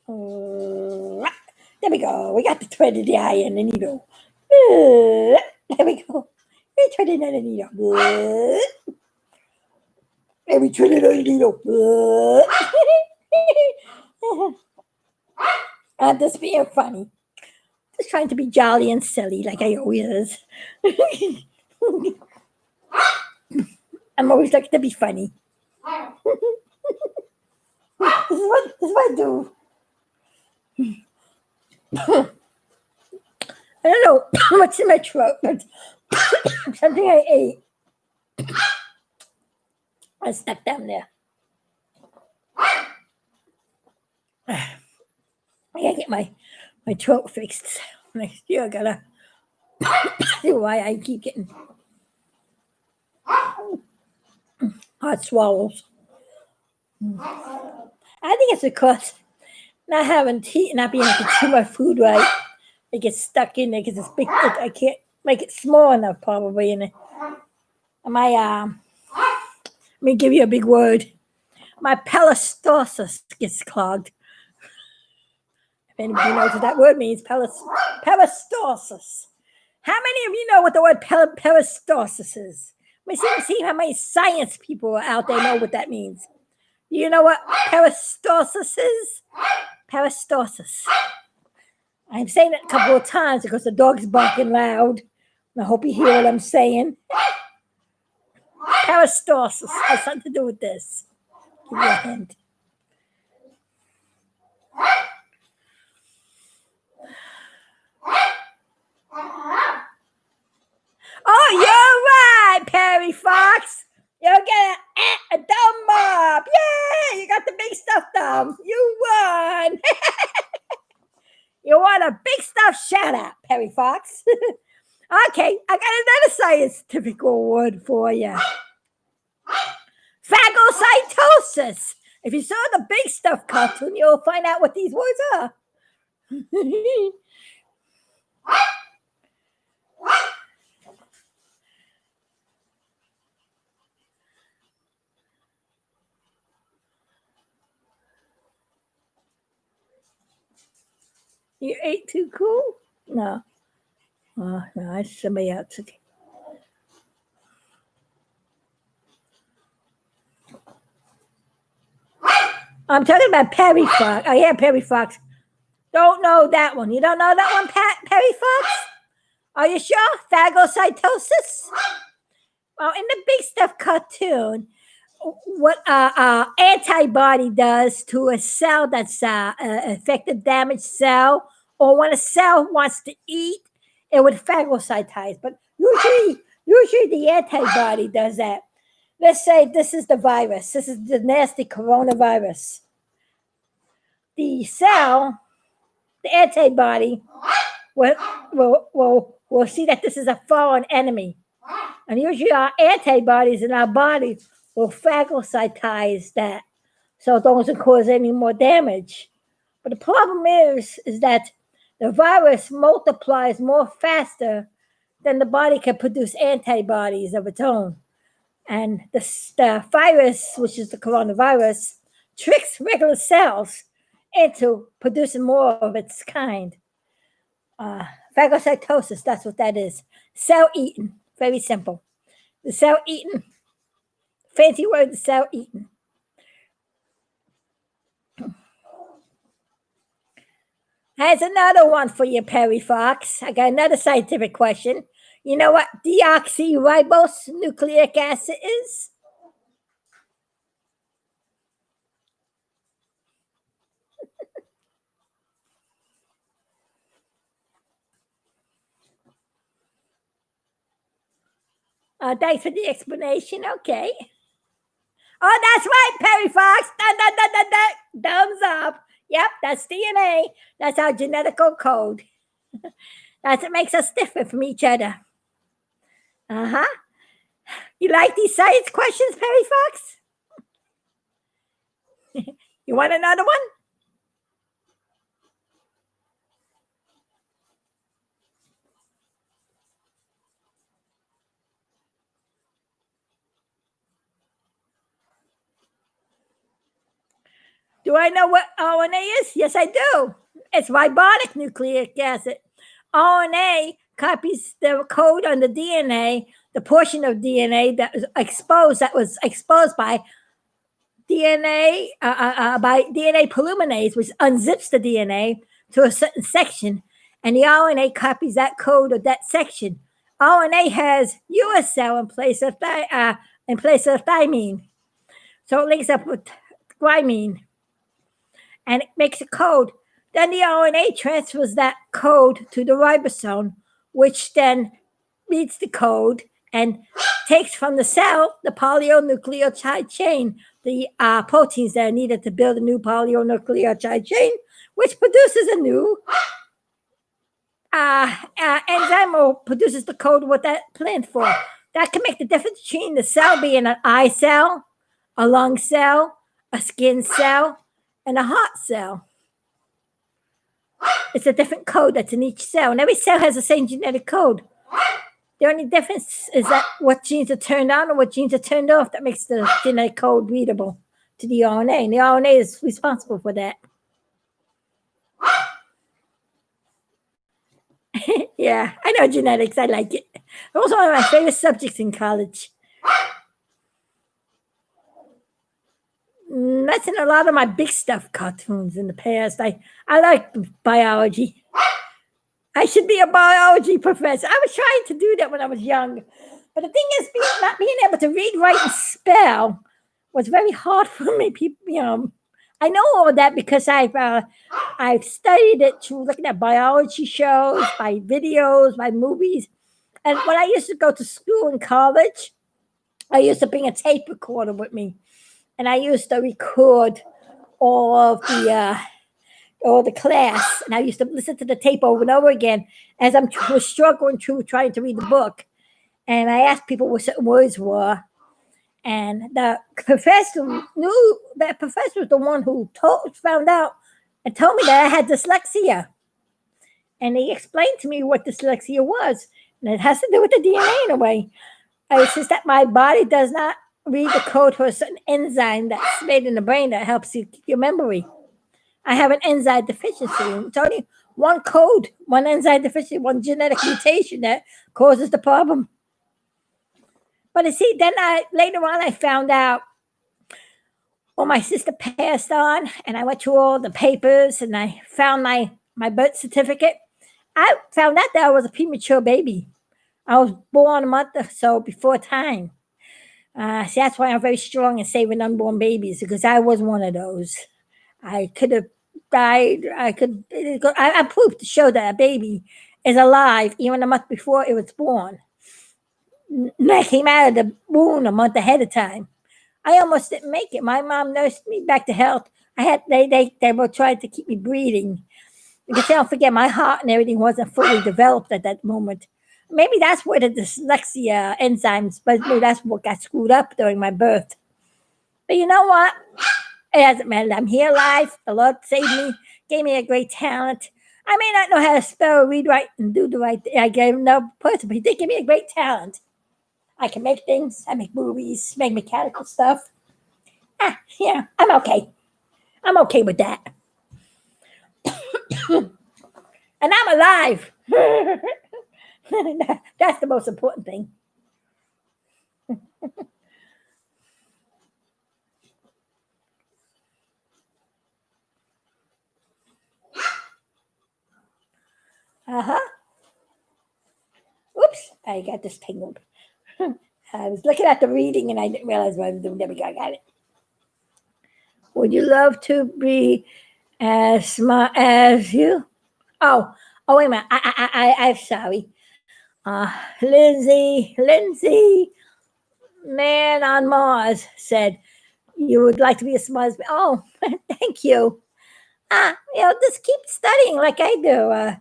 There we go. We got the thread of the eye and the needle. There we go. We threaded on the needle. And we threaded on the needle. I'm just being funny. Just trying to be jolly and silly like I always is. I'm always looking to be funny. This is what I do. I don't know what's in my throat, but something I ate. I stuck down there. I gotta get my throat fixed next year. I gotta see why I keep getting hot swallows. I think it's because not having teeth, not being able to chew my food right. It gets stuck in there because it's big. I can't make it small enough, probably. And let me give you a big word. My peristalsis gets clogged. If anybody knows what that word means, peristalsis. How many of you know what the word peristalsis is? Let me see how many science people out there know what that means. You know what peristalsis is? Peristalsis. I'm saying it a couple of times because the dog's barking loud. I hope you hear what I'm saying. Peristalsis has something to do with this. Give you a hint. Oh, you're right, Perry Fox. You're getting a thumb up. Yay! You got the big stuff thumb. You won. You won a big stuff shout out, Perry Fox. Okay, I got another scientific award for you. Phagocytosis. If you saw the big stuff cartoon, you'll find out what these words are. You ate too cool? No. Oh, no, that's somebody else. I'm talking about Perry Fox. Oh, yeah, Perry Fox. Don't know that one. You don't know that one, Perry Fox? Are you sure? Phagocytosis? Well, in the Big Stuff cartoon, what antibody does to a cell that's affected, damaged cell, or when a cell wants to eat, it would phagocytize. But usually the antibody does that. Let's say this is the virus. This is the nasty coronavirus. The cell, the antibody, will see that this is a foreign enemy. And usually our antibodies in our body will phagocytize that so it doesn't cause any more damage. But the problem is that the virus multiplies more faster than the body can produce antibodies of its own. And the virus, which is the coronavirus, tricks regular cells into producing more of its kind. Phagocytosis, that's what that is. Cell eating, very simple. The cell eating, fancy word, the cell eating. Here's another one for you, Perry Fox. I got another scientific question. You know what deoxyribose nucleic acid is? Thanks for the explanation. Okay. Oh, that's right, Perry Fox. Thumbs up. Yep, that's DNA. That's our genetical code. That's what makes us different from each other. Uh-huh. You like these science questions, Perry Fox? You want another one? Do I know what RNA is? Yes, I do. It's ribotic nucleic acid. RNA copies the code on the DNA, the portion of DNA that was exposed by DNA by DNA polymerase, which unzips the DNA to a certain section, and the RNA copies that code of that section. RNA has uracil in place of thymine, so it links up with guanine, and it makes a code. Then the RNA transfers that code to the ribosome, which then reads the code and takes from the cell the polynucleotide chain, the proteins that are needed to build a new polynucleotide chain, which produces a new enzyme or produces the code what that planned for. That can make the difference between the cell being an eye cell, a lung cell, a skin cell, and a heart cell. It's a different code that's in each cell, and every cell has the same genetic code. The only difference is that what genes are turned on and what genes are turned off. That makes the genetic code readable to the RNA, and the RNA is responsible for that. Yeah, I know genetics. I like it. It was one of my favorite subjects in college. That's in a lot of my Big Stuff cartoons in the past. I like biology. I should be a biology professor. I was trying to do that when I was young. But the thing is, not being able to read, write, and spell was very hard for me. People, I know all that because I've studied it through looking at biology shows, by videos, by movies. And when I used to go to school in college, I used to bring a tape recorder with me. And I used to record all the class, and I used to listen to the tape over and over again as I was struggling through trying to read the book. And I asked people what certain words were, and the professor knew that professor was the one who found out and told me that I had dyslexia. And he explained to me what dyslexia was, and it has to do with the DNA in a way. It's just that my body does not read the code for a certain enzyme that's made in the brain that helps you keep your memory. I have an enzyme deficiency. It's only one code, one enzyme deficiency, one genetic mutation that causes the problem. But you see, then later on I found out Well, my sister passed on, and I went through all the papers, and I found my birth certificate. I found out that I was a premature baby. I was born a month or so before time. So that's why I'm very strong in saving unborn babies, because I was one of those. I could have died. I proved to show that a baby is alive even a month before it was born. And I came out of the womb a month ahead of time. I almost didn't make it. My mom nursed me back to health. They were trying to keep me breathing, because don't forget, my heart and everything wasn't fully developed at that moment. Maybe that's where the dyslexia enzymes, but maybe that's what got screwed up during my birth. But you know what? It hasn't mattered. I'm here alive. The Lord saved me, gave me a great talent. I may not know how to spell, read, write, and do the right thing. I gave him no person, but he did give me a great talent. I can make things. I make movies, make mechanical stuff. Yeah, I'm okay. I'm okay with that. And I'm alive. That's the most important thing. Uh-huh. Oops, I got this tangled. I was looking at the reading and I didn't realize what I was doing. There we go, I got it. Would you love to be as smart as you? Oh, wait a minute. I'm sorry. Lindsay, man on Mars said you would like to be as smart as me. Oh, thank you. Just keep studying like I do.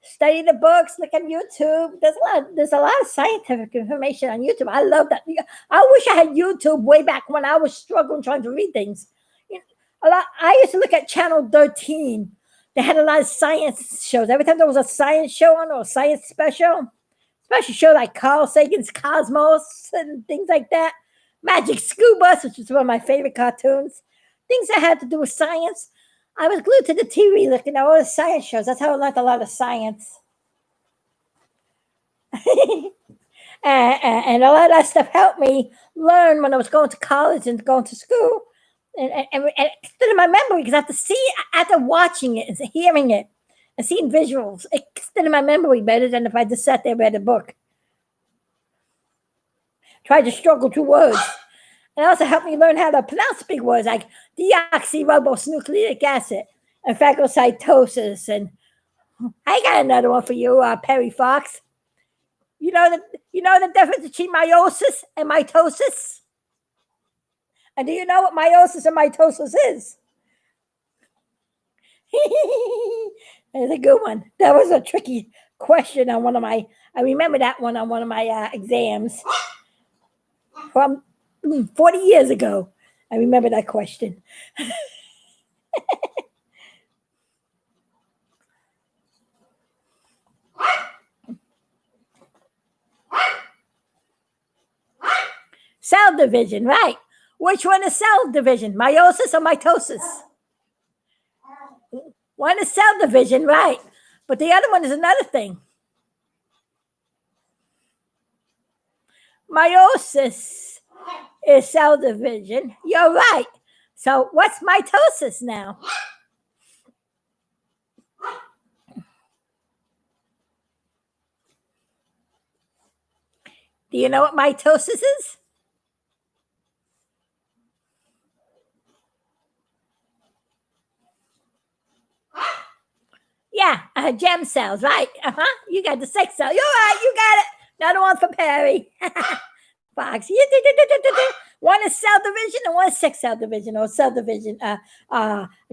Study the books, look at YouTube. There's a lot of scientific information on YouTube. I love that. I wish I had YouTube way back when I was struggling trying to read things. I used to look at Channel 13. They had a lot of science shows. Every time there was a science show on or a science special, especially show like Carl Sagan's Cosmos and things like that. Magic School Bus, which is one of my favorite cartoons. Things that had to do with science. I was glued to the TV looking at all the science shows. That's how I learned a lot of science. And a lot of that stuff helped me learn when I was going to college and going to school. And it stood in my memory because after watching it and hearing it and seeing visuals, it stood in my memory better than if I just sat there and read a book. Tried to struggle through words. And it also helped me learn how to pronounce big words like deoxyribonucleic acid and phagocytosis. And I got another one for you, Perry Fox. You know the difference between meiosis and mitosis? And do you know what meiosis and mitosis is? That's a good one. That was a tricky question on I remember that one on one of my exams from 40 years ago. I remember that question. Cell division, right. Which one is cell division, meiosis or mitosis? One is cell division, right. But the other one is another thing. Meiosis is cell division. You're right. So what's mitosis now? Do you know what mitosis is? Yeah, gem cells, right. You got the sex cell. You're right, you got it. Another one for Perry. Fox. One is cell division and one is sex cell division or cell division.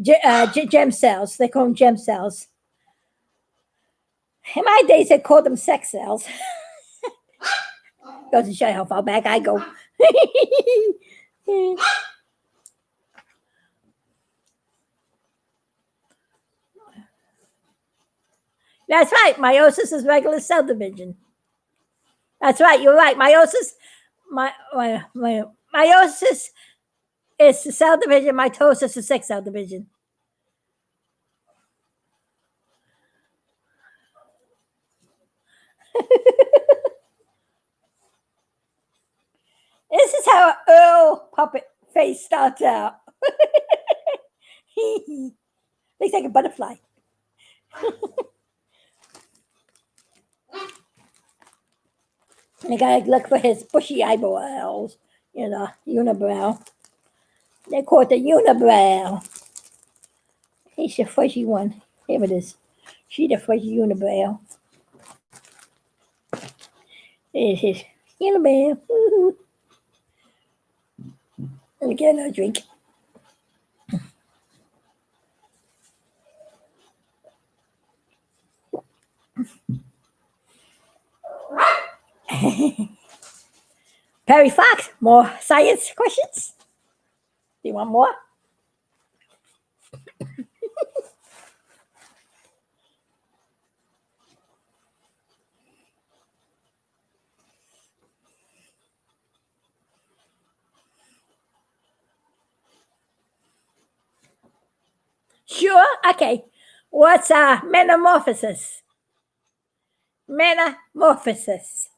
Gem cells. They call them gem cells. In my days, they called them sex cells. Goes to show you how far back I go. That's right. Meiosis is regular cell division. That's right. You're right. Meiosis is the cell division. Mitosis is sex cell division. This is how an Earl puppet face starts out. Looks like a butterfly. You gotta look for his bushy eyebrows. Unibrow. They call it the unibrow. He's the fuzzy one. Here it is. She's the fuzzy unibrow. There's his unibrow. Let me get another drink. Perry Fox, more science questions? Do you want more? Sure. Okay. What's metamorphosis? Metamorphosis.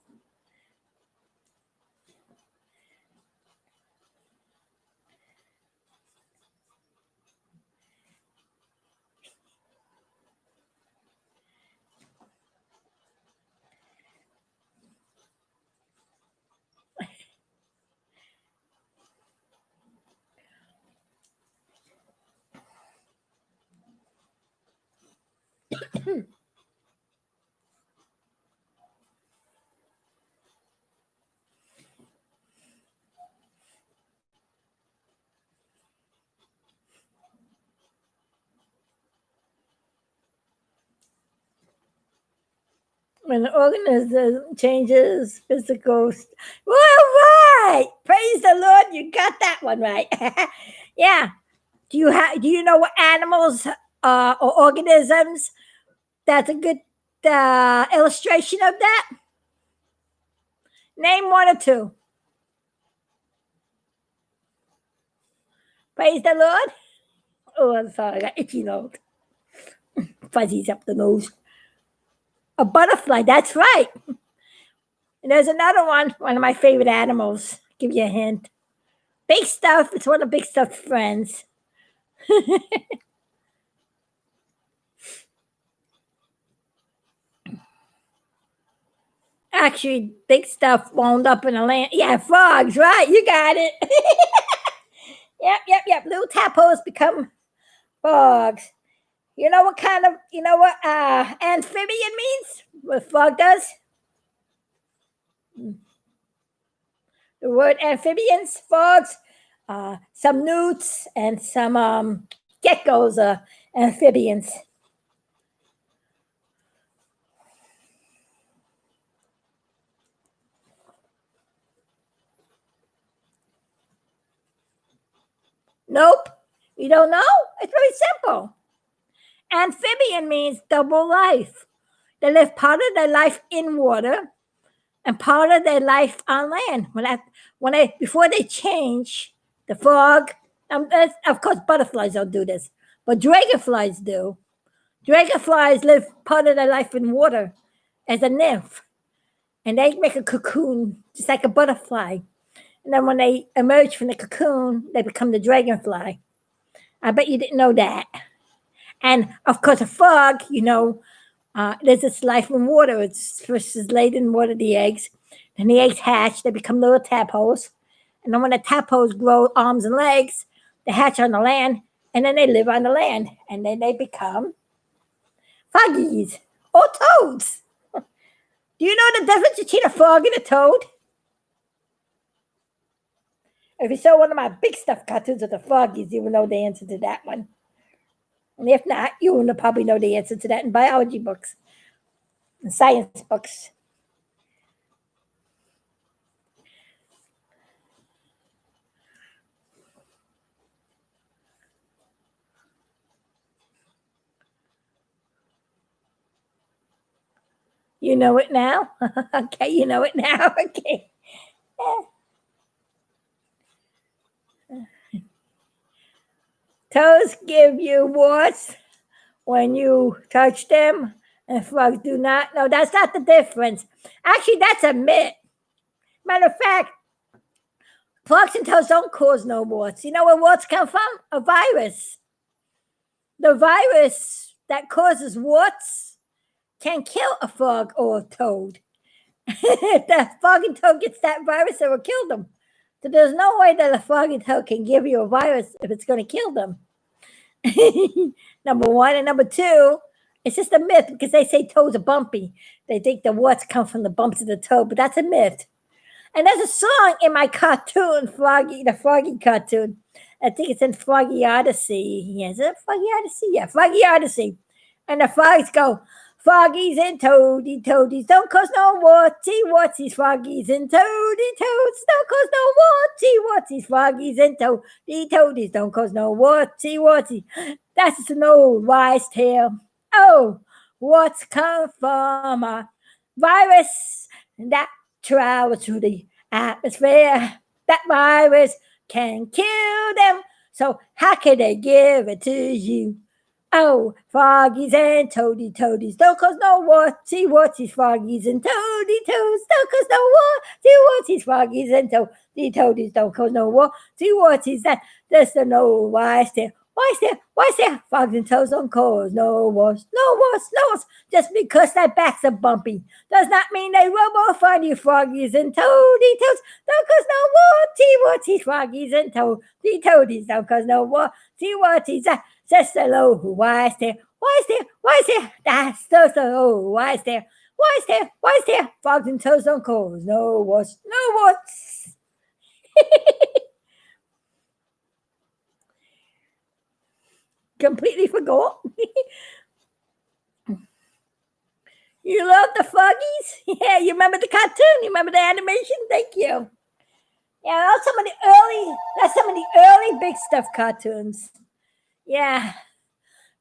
When the organism changes physical. Well, right. Praise the Lord, you got that one right. Yeah. Do you know what animals or organisms? That's a good illustration of that. Name one or two. Praise the Lord. Oh, I'm sorry, I got itchy nose. Fuzzies up the nose. A butterfly, that's right. And there's another one of my favorite animals. Give you a hint. Big Stuff, it's one of Big Stuff's friends. Actually, Big Stuff wound up in the land. Yeah, frogs, right? You got it. Yep. Little tadpoles become frogs. You know what amphibian means? What frog does? The word amphibians, frogs, some newts, and some geckos are amphibians. Nope. You don't know? It's very simple. Amphibian means double life. They live part of their life in water and part of their life on land. Before they change, the frog, of course, butterflies don't do this, but dragonflies do. Dragonflies live part of their life in water as a nymph, and they make a cocoon just like a butterfly. And then when they emerge from the cocoon, they become the dragonfly. I bet you didn't know that. And of course, a frog, there's this life in water. It's first is laid in water, the eggs. Then the eggs hatch, they become little tadpoles. And then when the tadpoles grow arms and legs, they hatch on the land, and then they live on the land. And then they become froggies or toads. Do you know the difference between a frog and a toad? If you saw one of my Big Stuff cartoons with the froggies, you will know the answer to that one. And if not, you will probably know the answer to that in biology books and science books. You know it now? Okay, you know it now. Okay. Toes give you warts when you touch them, and frogs do not. No, that's not the difference. Actually, that's a myth. Matter of fact, frogs and toes don't cause no warts. You know where warts come from? A virus. the virus that causes warts can kill a frog or a toad. If the frog and toad gets that virus, it will kill them. So there's no way that a frog and toad can give you a virus if it's going to kill them. Number one. And number two, it's just a myth because they say toads are bumpy. They think the warts come from the bumps of the toad, but that's a myth. And there's a song in my cartoon, Froggy, the Froggy cartoon. I think it's in Froggy Odyssey. Yeah, is it Froggy Odyssey? Yeah, Froggy Odyssey. And the frogs go, froggies and toadies don't cause no wartsies. Froggies and toads don't cause no wartsies. Froggies and toadies don't cause no wartsies. That's just an old wise tale. Oh, what's come from a virus that travels through the atmosphere? That virus can kill them. So how can they give it to you? Oh, froggies and toadies don't cause no wartsies. Froggies and toads don't cause no wartsies. Froggies and toadies don't cause no wartsies. That's an old wise tale. Why is there? Frogs and toads don't cause no wars. Just because their backs are bumpy does not mean they will more fun. You froggies and toads don't cause no wartsies. Froggies and toadies don't cause no wartsies. That's the low wise tale. Why is there? That's just the low wise tale. Why is there? Frogs and toads don't cause no wars. Completely forgot. You love the froggies? Yeah, you remember the cartoon? You remember the animation? Thank you. Yeah, that's some of the early Big Stuff cartoons. Yeah.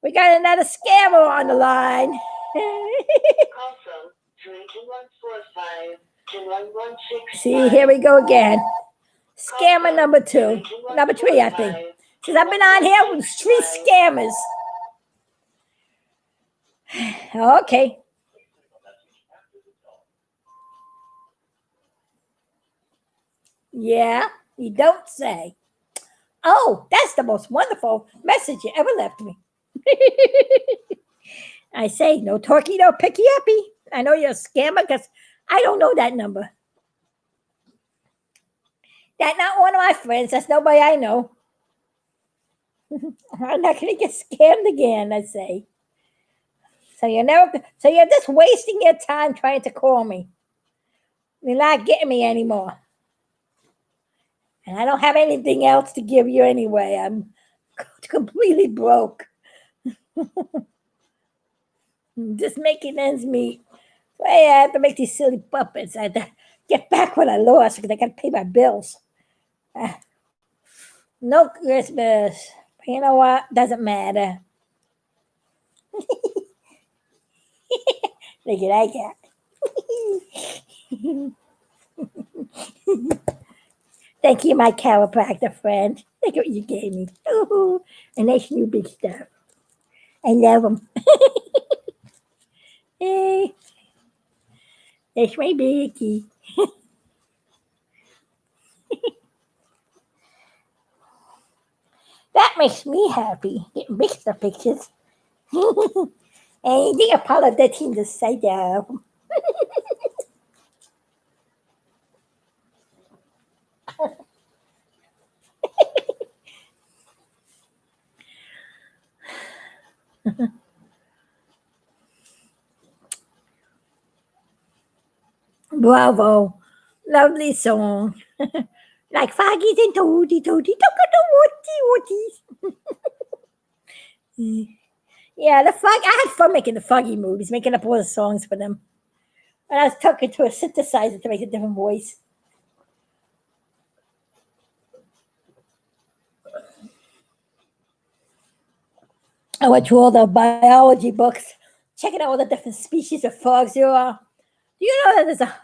We got another scammer on the line. Call from 32145 2116. See, here we go again. Scammer number 2. Number 3, I think. Since I've been on here with 3 scammers. Okay. Yeah, you don't say. Oh, that's the most wonderful message you ever left me. I say, no talkie, no picky uppy. I know you're a scammer because I don't know that number. That's not one of my friends. That's nobody I know. I'm not going to get scammed again, I say. So you're just wasting your time trying to call me. You're not getting me anymore. And I don't have anything else to give you anyway. I'm completely broke. Just making ends meet. So I have to make these silly puppets. I had to get back what I lost because I got to pay my bills. No Christmas. But you know what? Doesn't matter. Look at that. Thank you, my chiropractor friend. Look at what you gave me. Ooh, a nice new Big Stuff. I love them. Hey, that's my Becky. That makes me happy, getting Big Stuff pictures. Anything apologizing to say that. Bravo. Lovely song. Like Foggies and Toady, don't go to Yeah, I had fun making the Foggy movies, making up all the songs for them. And I was talking to a synthesizer to make a different voice. I went through all the biology books, checking out all the different species of frogs there are. Do you know that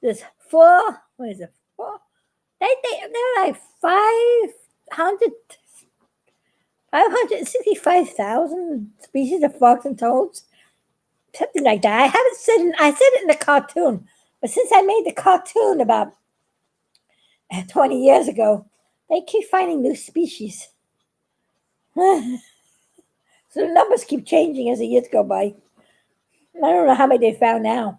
there's 4? What is it? 4? They're like 565,000 species of frogs and toads, something like that. I said it in the cartoon, but since I made the cartoon about 20 years ago, they keep finding new species. So the numbers keep changing as the years go by. I don't know how many they found now.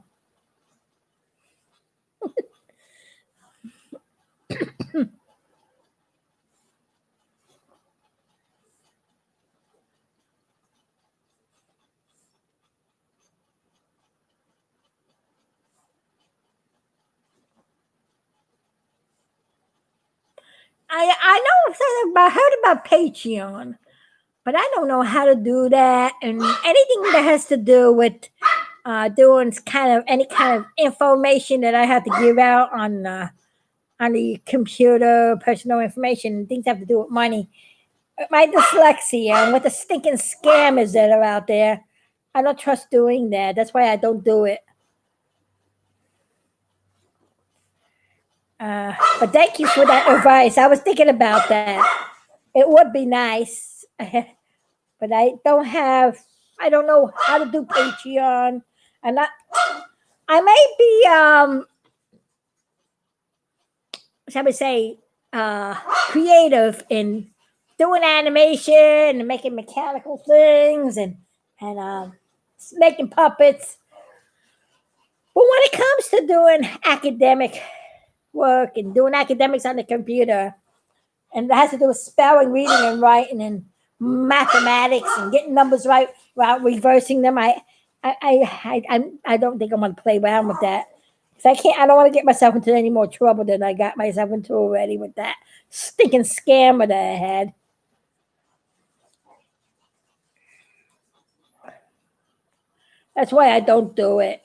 I know something about, I heard about Patreon, but I don't know how to do that. And anything that has to do with doing kind of any kind of information that I have to give out on the computer, personal information, things have to do with money. My dyslexia and with the stinking scammers that are out there, I don't trust doing that. That's why I don't do it. But thank you for that advice. I was thinking about that. It would be nice, but I don't have. I don't know how to do Patreon, and I may be shall we say, creative in doing animation and making mechanical things and making puppets. But when it comes to doing academic work and doing academics on the computer, and it has to do with spelling, reading, and writing, and mathematics, and getting numbers right without reversing them, I don't think I'm going to play around with that. I can't. I don't want to get myself into any more trouble than I got myself into already with that stinking scammer that I had. That's why I don't do it.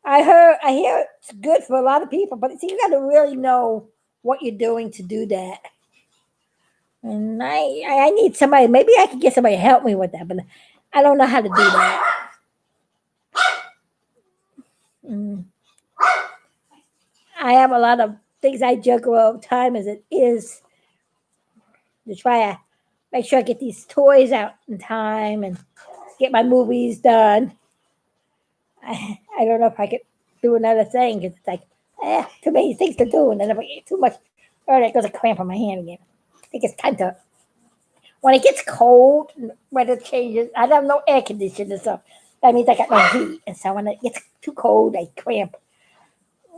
I hear it's good for a lot of people, but see, you got to really know what you're doing to do that. And I need somebody. Maybe I could get somebody to help me with that, but I don't know how to do that. I have a lot of things I juggle all the time as it is to try to make sure I get these toys out in time and get my movies done. I don't know if I could do another thing because it's like, too many things to do. And then if I get too much, it goes a cramp on my hand again. I think it's time to, when it gets cold, weather changes, I don't have no air conditioner, so that means I got no heat. And so when it gets too cold, I cramp.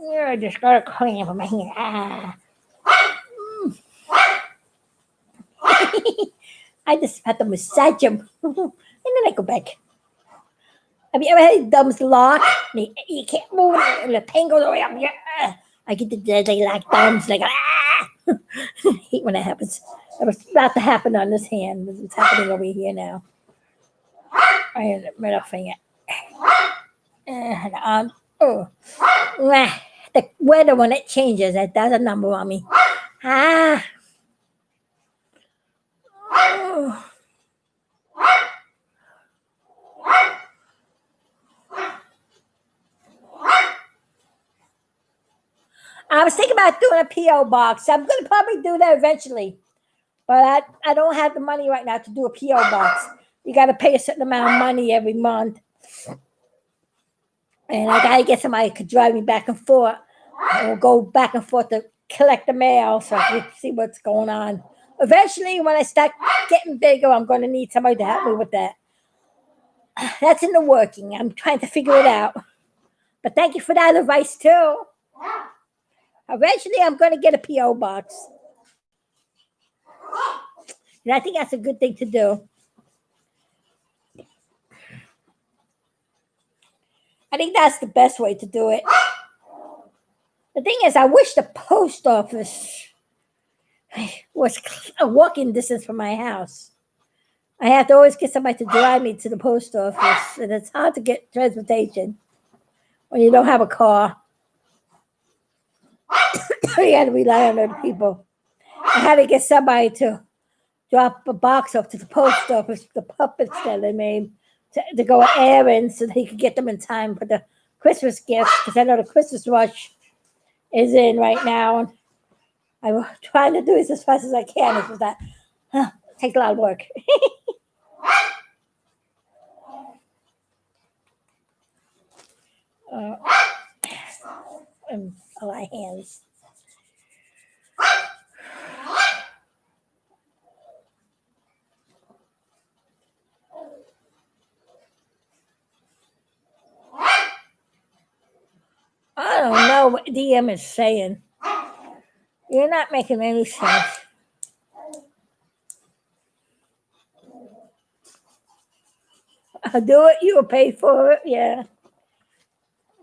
I just got a cramp on my hand. I just have to massage them. And then I go back. Have you ever had your thumbs lock? You can't move it, and the pain goes away. I get the like thumbs, like, I hate when that happens. It was about to happen on this hand. It's happening over here now. I had a middle finger. And the weather when it changes, that does a number on me. Ah. Oh. I was thinking about doing a P.O. box. I'm going to probably do that eventually. But I don't have the money right now to do a P.O. box. You got to pay a certain amount of money every month. And I got to get somebody who could drive me back and forth. Or go back and forth to collect the mail so I can see what's going on. Eventually, when I start getting bigger, I'm going to need somebody to help me with that. That's in the working. I'm trying to figure it out. But thank you for that advice, too. Eventually, I'm going to get a P.O. box. And I think that's a good thing to do. I think that's the best way to do it. The thing is, I wish the post office was a walking distance from my house. I have to always get somebody to drive me to the post office, and it's hard to get transportation when you don't have a car. You got to rely on other people. I had to get somebody to drop a box off to the post office, the puppets that they made, to go errands so they could get them in time for the Christmas gifts, because I know the Christmas rush is in right now. And I'm trying to do this as fast as I can. It's just that it takes a lot of work. And a lot of hands. know what DM is saying. You're not making any sense. I'll do it. You'll pay for it. Yeah.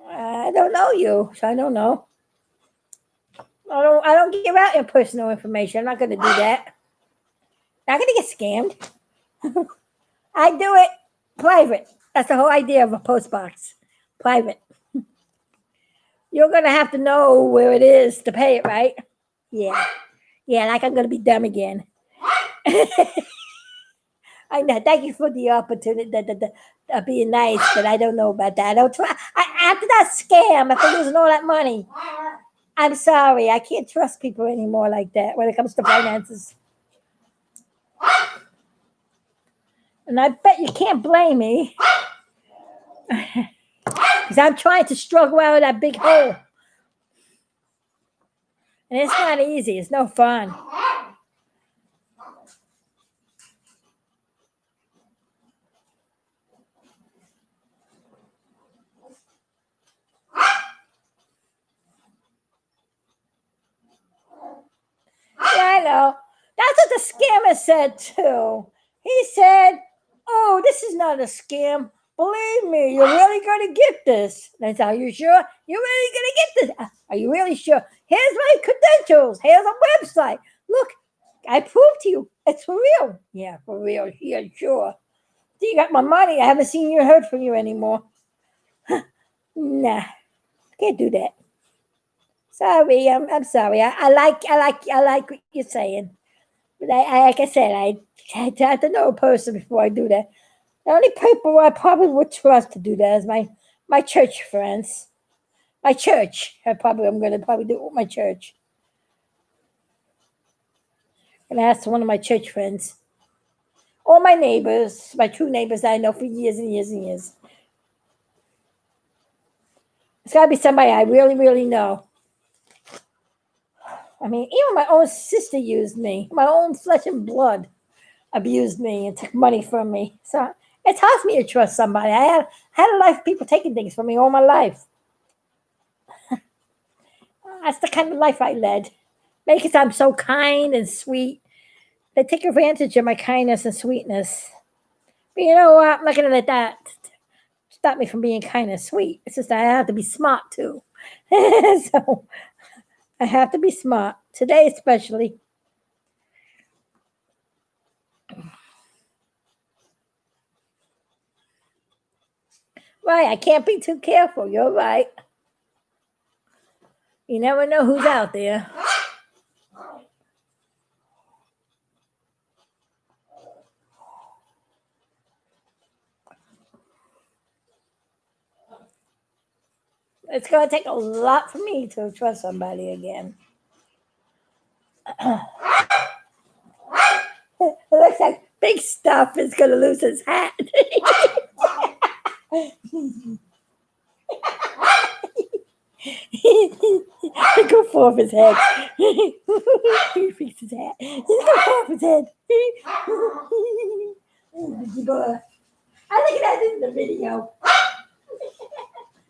I don't know you, so I don't know. I don't give out your personal information. I'm not going to do that. Not going to get scammed. I do it private. That's the whole idea of a post box. Private. You're going to have to know where it is to pay it, right? Yeah. Yeah, like I'm going to be dumb again. I know. Thank you for the opportunity being nice, but I don't know about that. I don't try. After that scam, after losing all that money, I'm sorry. I can't trust people anymore like that when it comes to finances. And I bet you can't blame me. Because I'm trying to struggle out of that big hole. And it's not easy. It's no fun. Yeah, I know. That's what the scammer said too. He said, "Oh, this is not a scam. Believe me, you're really going to get this." And I said, "Are you sure? You're really going to get this? Are you really sure? Here's my credentials. Here's a website. Look, I proved to you. It's for real." "Yeah, for real. Yeah, sure. You got my money. I haven't seen you or heard from you anymore." Nah, can't do that. Sorry, I'm sorry. I like what you're saying. But like I said, I have to know a person before I do that. The only people I probably would trust to do that is my church friends. My church. I'm going to probably do it with my church. And ask one of my church friends. Or my neighbors, my true neighbors that I know for years and years and years. It's got to be somebody I really, really know. I mean, even my own sister used me. My own flesh and blood abused me and took money from me. So it's hard for me to trust somebody. I had a life of people taking things from me all my life. That's the kind of life I led. Maybe because I'm so kind and sweet. They take advantage of my kindness and sweetness. But you know what? I'm not going to let that stop me from being kind and sweet. It's just that I have to be smart too. So I have to be smart. Today especially. Right, I can't be too careful. You're right. You never know who's out there. It's going to take a lot for me to trust somebody again. It looks like Big Stuff is going to lose his hat. He go fall off his head. He fixed his hat. He's going to fall off his head. I think that's in the video.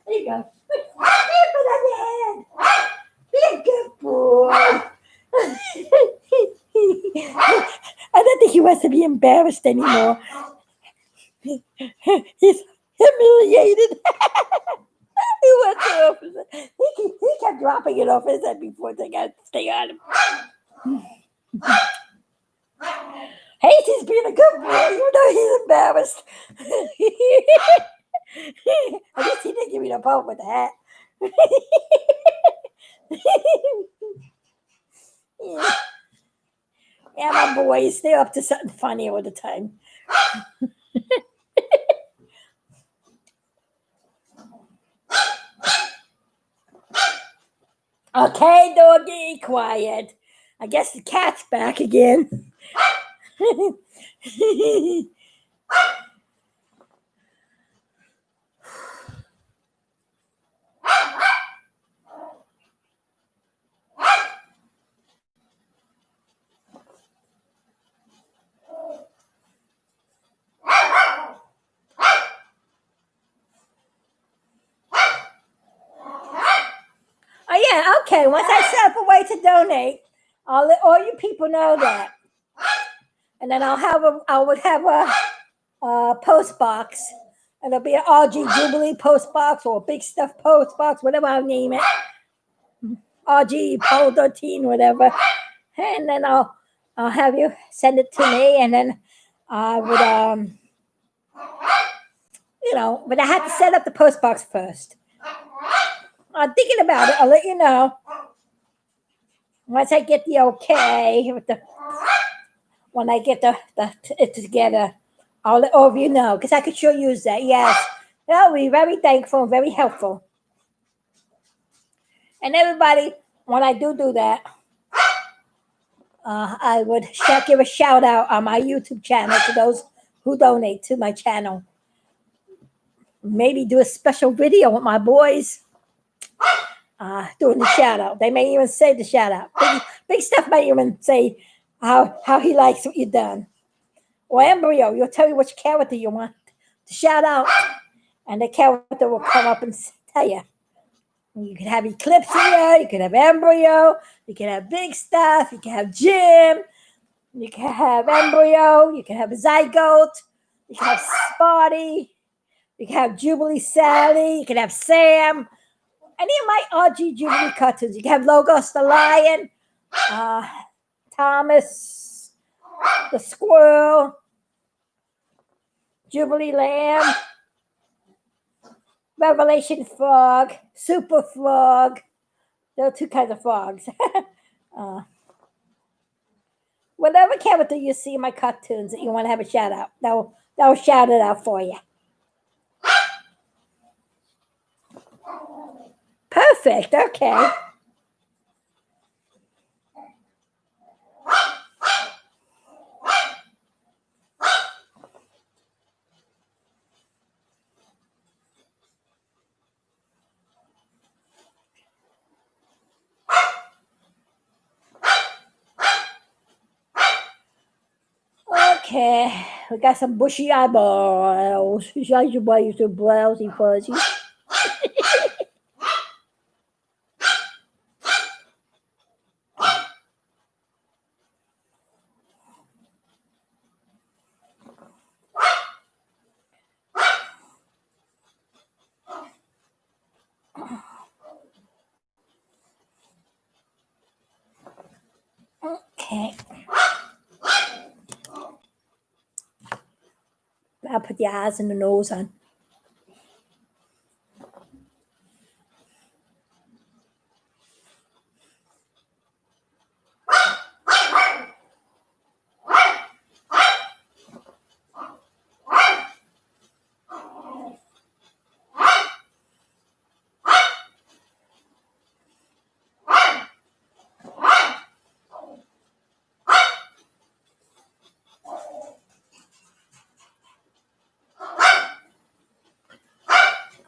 There you go. Put on your head. Be a good boy. I don't think he wants to be embarrassed anymore. He's humiliated. He went off his head. He kept dropping it off his head before they got to stay on him. He's being a good boy, even though he's embarrassed. At least he didn't give me the bump with the hat. Yeah, my boy, he's still up to something funny all the time. Okay, doggy, quiet. I guess the cat's back again. Okay, once I set up a way to donate, I'll let all you people know that. And then I would have a post box. And it'll be an RG Jubilee post box or a big stuff post box, whatever I'll name it. RG Pole 13, whatever. And then I'll have you send it to me, and then I would but I had to set up the post box first. I'm thinking about it. I'll let you know once I get the okay when I get it together. I'll let all of you know because I could sure use that. Yes, that will be very thankful and very helpful. And everybody, when I do that, I would give a shout out on my YouTube channel to those who donate to my channel. Maybe do a special video with my boys doing the shout out. They may even say the shout out. Big Stuff may even say how he likes what you've done. Or Embryo, you'll tell me which character you want to shout out, and the character will come up and tell you. You can have Eclipse here, you can have Embryo, you can have Big Stuff, you can have Jim, you can have Embryo, you can have Zygote, you can have Spotty, you can have Jubilee Sally, you can have Sam, any of my RG Jubilee cartoons. You can have Logos the Lion, Thomas the Squirrel, Jubilee Lamb, Revelation Frog, Super Frog. There are two kinds of frogs. Whatever character you see in my cartoons that you want to have a shout out, they'll shout it out for you. Perfect. Okay. Okay, we got some bushy eyeballs. Shine your boys to blousy fuzzy. Okay. I'll put the eyes and the nose on.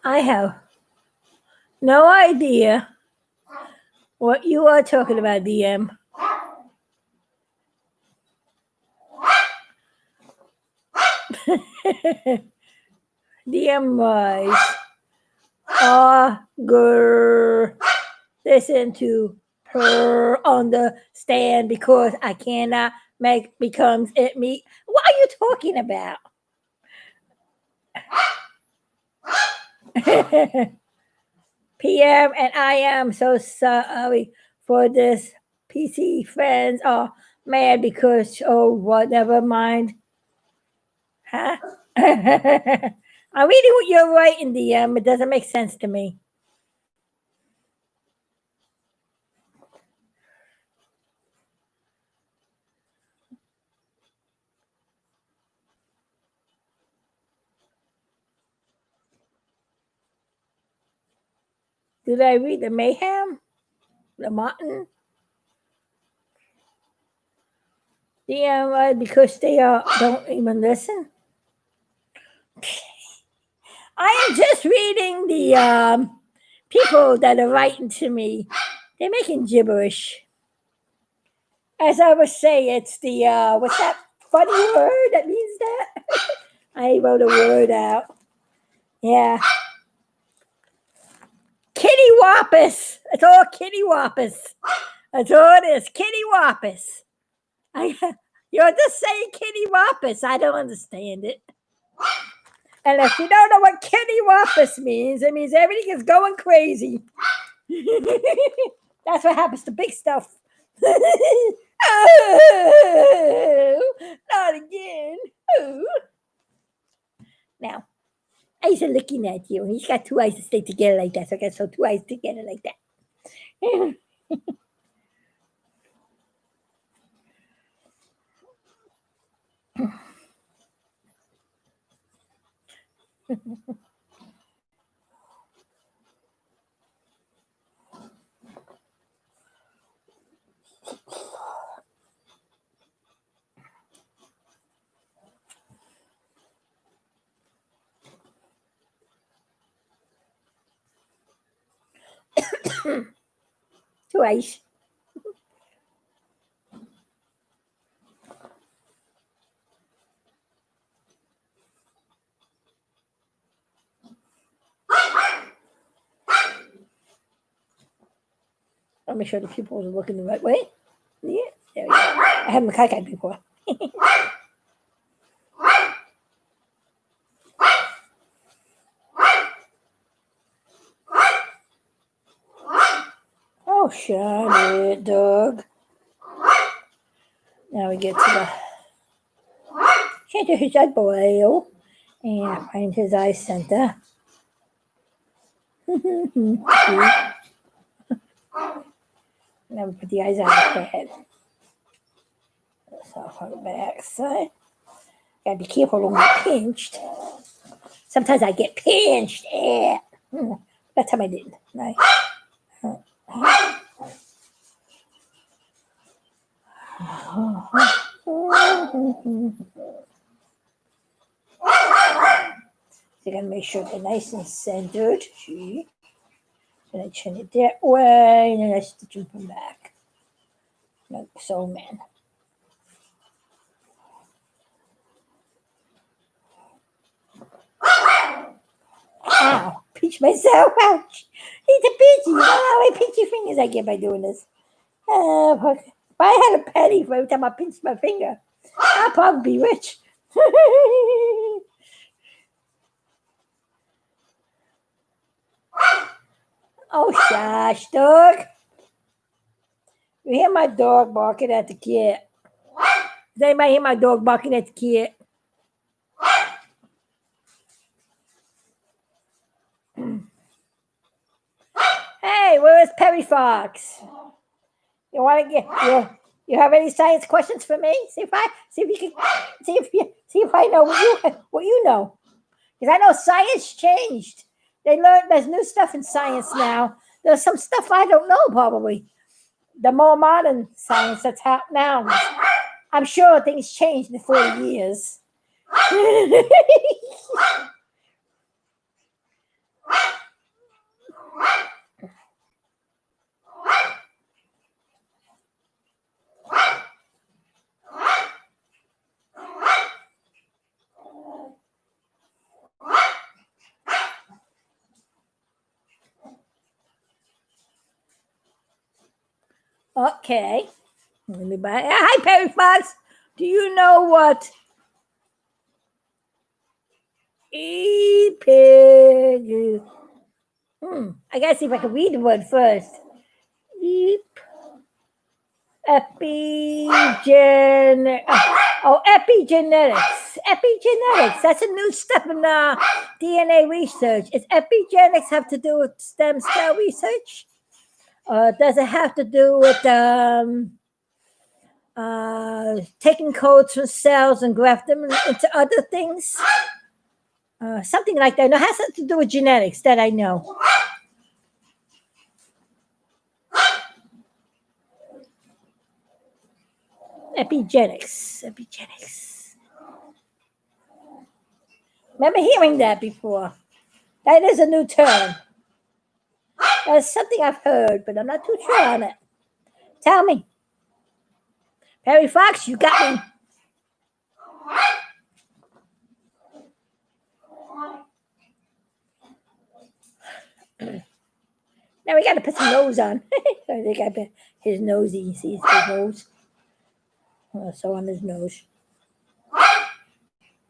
I have no idea what you are talking about, DM. DM wise, listen to her understand because I cannot make becomes it me. What are you talking about? PM, and I am so sorry for this. PC friends are mad because what? Never mind. Huh? I'm reading what you're writing, DM. It doesn't make sense to me. Did I read the Mayhem? The Martin? DM, because they don't even listen. I am just reading the people that are writing to me. They're making gibberish. As I was saying, it's the what's that funny word that means that? I wrote a word out. Yeah. Kitty wopus. It's all kitty wopus. That's all it is. Kitty wopus. You're just saying kitty wopus. I don't understand it. And if you don't know what kitty wopus means, it means everything is going crazy. That's what happens to big stuff. Oh, not again. Oh. Now, eyes are looking at you. He's got two eyes to stay together like that. So I got two eyes together like that. Two eyes. Let me show the pupils are looking the right way. Yeah, there we go. I haven't cockeyed before. Oh, shut it, dog. Now we get to the center his eyebrow and find his eye center. Now we put the eyes on the head. That's off on the back side. Gotta be careful, don't get pinched. Sometimes I get pinched. Yeah. That time I didn't. Right. So you gotta make sure they're nice and centered. See? Then I turn it that way, and then I stitch them from back. Like so, man. Ow, pinch myself. Ouch. It's a pinchy. You know how many pinchy fingers I get by doing this? If I had a penny for every time I pinched my finger, I'd probably be rich. Oh, shush, dog. You hear my dog barking at the kid? Does anybody hear my dog barking at the kid? Hey, where is Perry Fox? You want to get you have any science questions for me? See if I know what you know. Because I know science changed. They learned there's new stuff in science now. There's some stuff I don't know probably. The more modern science that's out now. I'm sure things changed in 40 years. Okay. Let me buy. Hi, Perry Fox. Do you know what pig is? I gotta see if I can read the word first. Epigenetics. Epigenetics. That's a new step in DNA research. Is epigenetics have to do with stem cell research? Does it have to do with taking codes from cells and graft them into other things? Something like that. No, it has something to do with genetics, that I know. Epigenetics. Remember hearing that before. That is a new term. That's something I've heard, but I'm not too sure on it. Tell me. Perry Fox, you got me. we got to put some nose on. I think I put his nosy. You see his nose? So on his nose.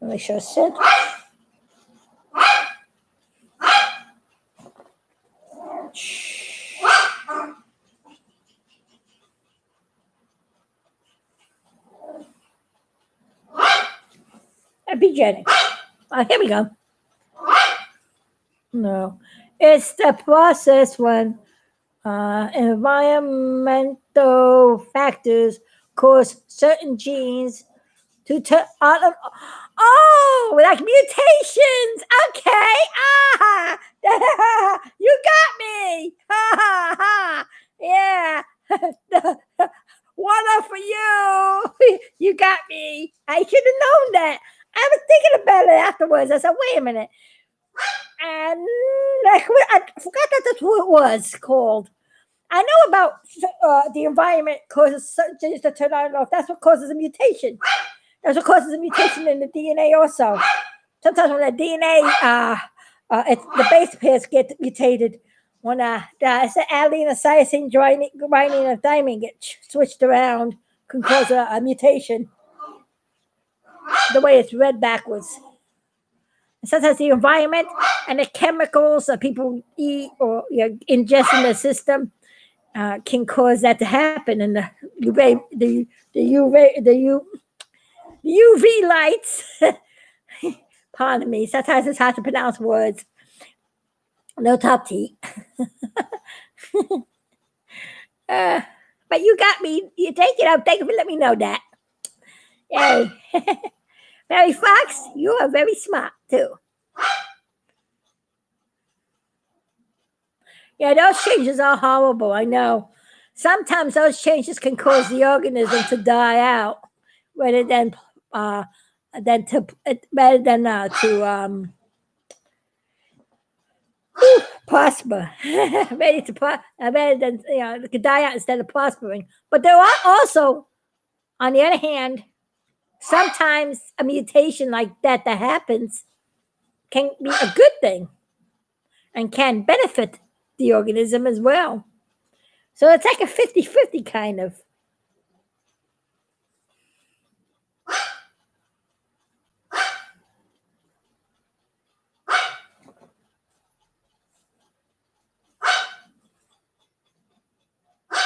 Make sure it's set. Epigenetic. Oh, here we go. No, it's the process when environmental factors cause certain genes to turn on. Oh, like mutations. Okay. Ah, you got me. Ha ha ha. Yeah. One up for you. You got me. I should have known that. I was thinking about it afterwards. I said, wait a minute. And I forgot that's what it was called. I know about the environment causes certain genes to turn on and off. That's what causes a mutation. That's what causes a mutation in the DNA also. Sometimes when the DNA, the base pairs get mutated, when the adenine, cytosine, guanine, and thymine get switched around, can cause a mutation. The way it's read backwards. And sometimes the environment and the chemicals that people eat or ingest in the system can cause that to happen. And the UV lights, pardon me, sometimes it's hard to pronounce words. No top teeth. But you got me. You take it up. Thank you for letting me know that. Yay. Mary Fox, you are very smart too. Yeah, those changes are horrible. I know. Sometimes those changes can cause the organism to die out rather than to prosper. Rather than it could die out instead of prospering. But there are also, on the other hand, sometimes a mutation like that happens can be a good thing and can benefit the organism as well. So it's like a 50-50 kind of.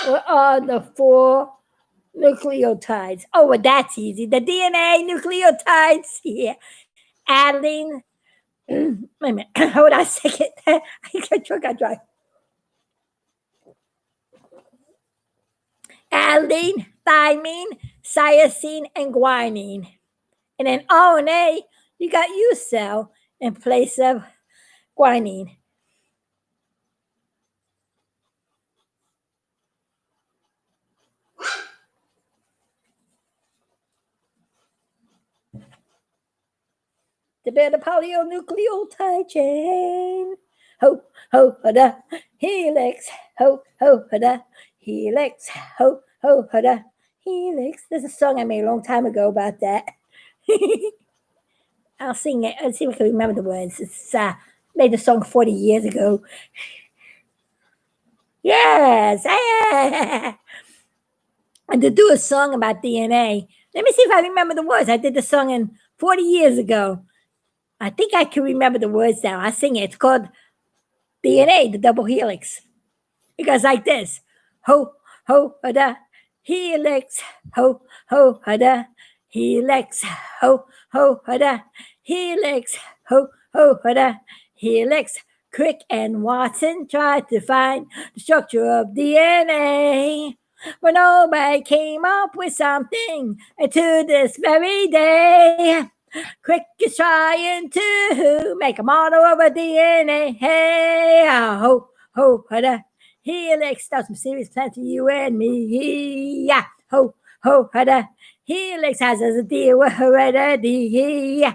What are the 4 nucleotides? Oh, well, that's easy. The DNA nucleotides here. Adenine. Wait a minute. Hold on a second. I got dry. Adenine, thymine, cytosine, and guanine. And then RNA, you got U cell in place of guanine. To build a polynucleotide chain. Ho, ho, da, helix. Ho, ho, da, helix. Ho, ho, da, helix. There's a song I made a long time ago about that. I'll sing it. Let's see if I can remember the words. It's made the song 40 years ago. Yes. And to do a song about DNA. Let me see if I remember the words. I did the song 40 years ago. I think I can remember the words now. I sing it. It's called DNA, the double helix. It goes like this. Ho, ho, da, helix. Ho, ho, da, helix. Ho, ho, da, helix. Ho, ho, da, helix. Crick and Watson tried to find the structure of DNA. But nobody came up with something to this very day. Crick is trying to make a model of a DNA. Hey, ho, ho, da, helix. That's some serious plans for you and me. Yeah, ho, ho, da, helix has a deal with heredity.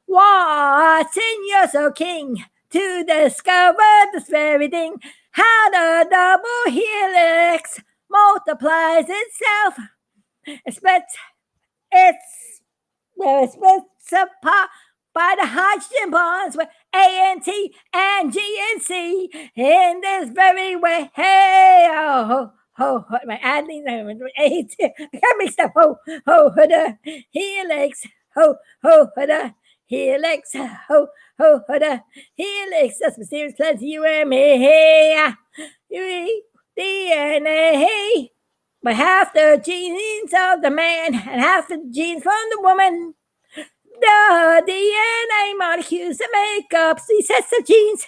Watson, you're so king to discover this very thing. How the double helix multiplies itself. It splits apart by the hydrogen bonds where A-N-T and G-N-C in this very way. Hey, oh, ho, ho, my adley, I got mixed up. Ho, da, helix, ho, da, helix, ho, da, helix. That's mysterious plans you and me. Hey, DNA. But half the genes of the man and half the genes from the woman. The DNA molecules that make up these sets of genes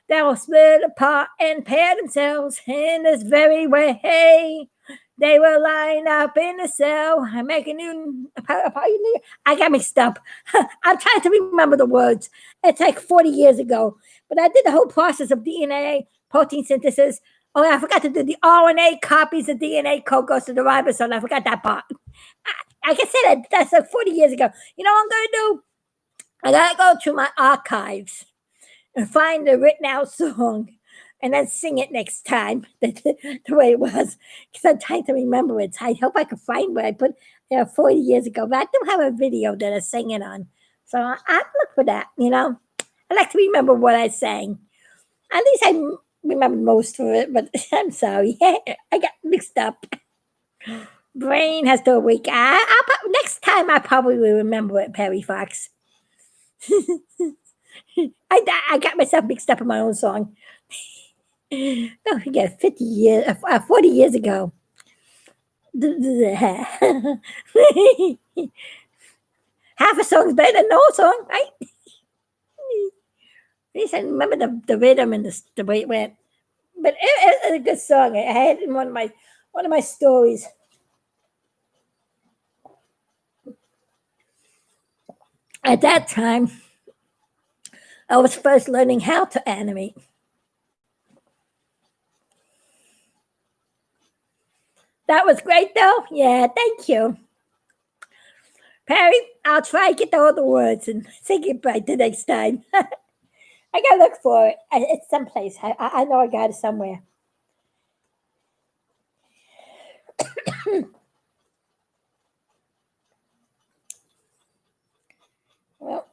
that will split apart and pair themselves in this very way. They will line up in a cell and make a new. I got mixed up. I'm trying to remember the words. It's like 40 years ago. But I did the whole process of DNA protein synthesis. Oh, I forgot to do the RNA copies of DNA code goes to the ribosome. I forgot that part. Like I said, that's like 40 years ago. You know what I'm going to do? I got to go through my archives and find the written out song and then sing it next time the way it was. Because I'm trying to remember it. I hope I can find where I put 40 years ago. But I do have a video that I sang it on. So I'll look for that, you know. I like to remember what I sang. At least I remember most of it, but I'm sorry. I got mixed up. Brain has to awake. Next time I probably will remember it, Perry Fox. I got myself mixed up in my own song. Don't forget, 40 years ago. Half a song's better than no song, right? At least I remember the rhythm and the way it went. But it's a good song. I had it in one of my stories. At that time, I was first learning how to animate. That was great, though. Yeah, thank you. Perry, I'll try to get all the words and say goodbye the next time. I gotta look for it. It's someplace. I know I got it somewhere. Well,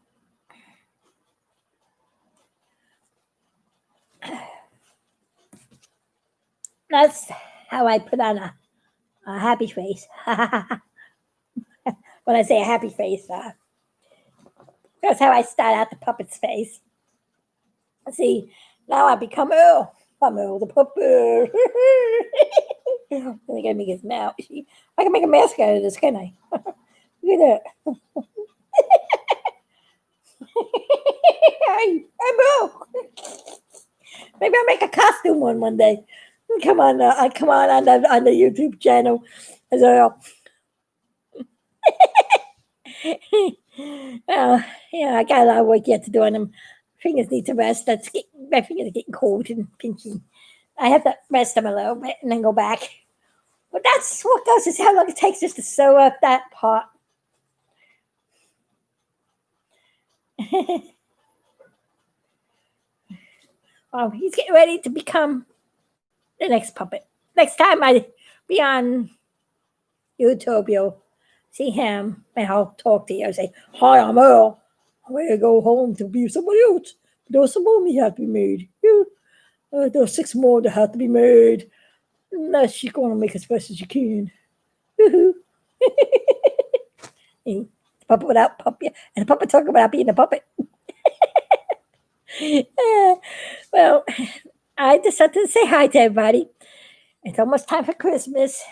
that's how I put on a happy face. When I say a happy face, that's how I start out the puppet's face. See, now I become Earl. I'm Earl the puppet. I gotta make his mouth. I can make a mask out of this, can I? Look at that. I'm Earl. Maybe I'll make a costume one day. Come on on the YouTube channel as Earl. Well, yeah, I got a lot of work yet to do on them. Fingers need to rest. My fingers are getting cold and pinchy. I have to rest them a little bit and then go back. But that's what goes is how long it takes just to sew up that part. Oh, he's getting ready to become the next puppet. Next time I be on YouTube, you'll see him and I'll talk to you and say, "Hi, I'm Earl. I'm ready to go home to be somebody else. There's some more meat have to be made. There's 6 more that have to be made. Unless you're going to make as fast as you can." The puppet without puppet, and the puppet talking about being a puppet. Well, I just wanted to say hi to everybody. It's almost time for Christmas.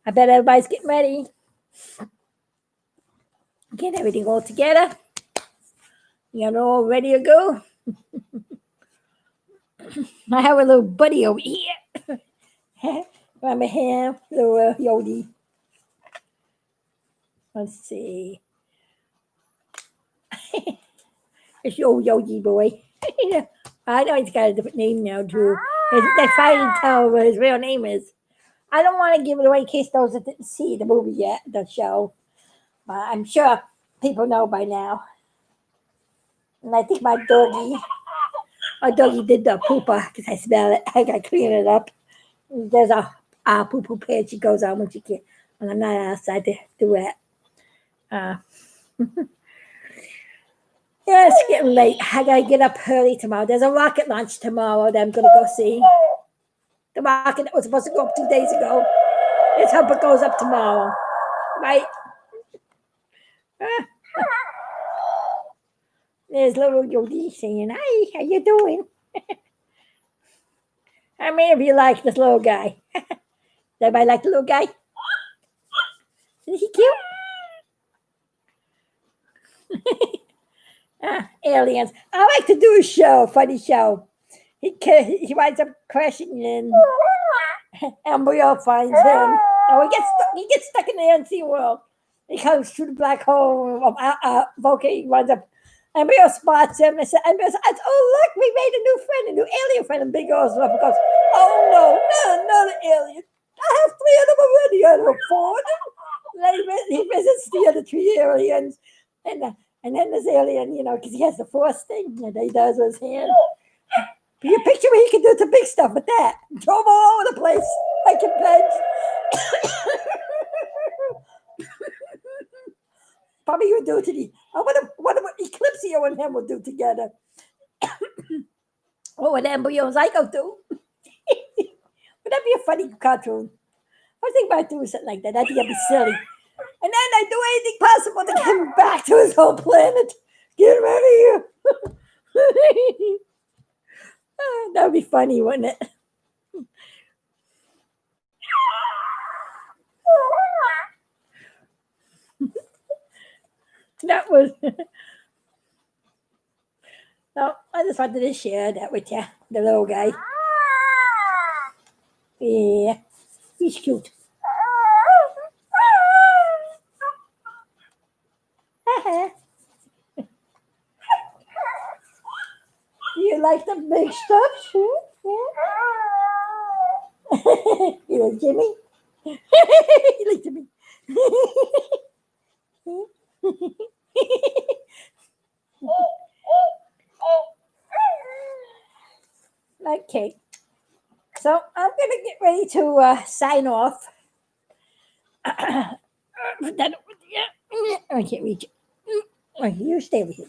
I bet everybody's getting ready. Get everything all together. You're all ready to go. I have a little buddy over here. Remember him? Little Yodi. Let's see. It's your Yogi boy. I know he's got a different name now, too. They finally tell what his real name is. I don't want to give it away in case those that didn't see the movie yet, the show. But I'm sure people know by now. And I think my doggy did the pooper because I smell it. I got to clean it up. There's a poo-poo pad she goes on when I'm not outside to do that. Yeah, it's getting late. I gotta get up early tomorrow. There's a rocket launch tomorrow that I'm gonna go see. The rocket that was supposed to go up 2 days ago. Let's hope it goes up tomorrow. Right? There's little Yodi saying, "Hi, how you doing?" How many of you like this little guy? Does everybody like the little guy? Is he cute? Aliens. I like to do a show, funny show. He winds up crashing in. Embryo finds him. And he gets stuck in the NC world. He comes through the black hole of Volcano. He winds up. Embryo spots him and says, "Oh, look, we made a new friend, a new alien friend." And Big O's up and goes, "Oh, no, not another alien. I have 3 of them already. I don't afford them." He visits the other 3 aliens. And then this alien, because he has the force thing that he does with his hand. But you picture what he can do to big stuff with that. Drove all over the place like a bench. Probably would do it to the. I wonder what Eclipsio and him will do together. What would Embryo and Zygo do? Would that be a funny cartoon? I think about doing something like that. I think that'd be silly. And then I do anything possible to get him back to his home planet. Get him out of here. That would be funny, wouldn't it? That was. No, I just wanted to share that with you, the little guy. Yeah, he's cute. You like the big stuff? You like Jimmy? You like Jimmy? Okay. So I'm going to get ready to sign off. I can't reach it. You stay over here.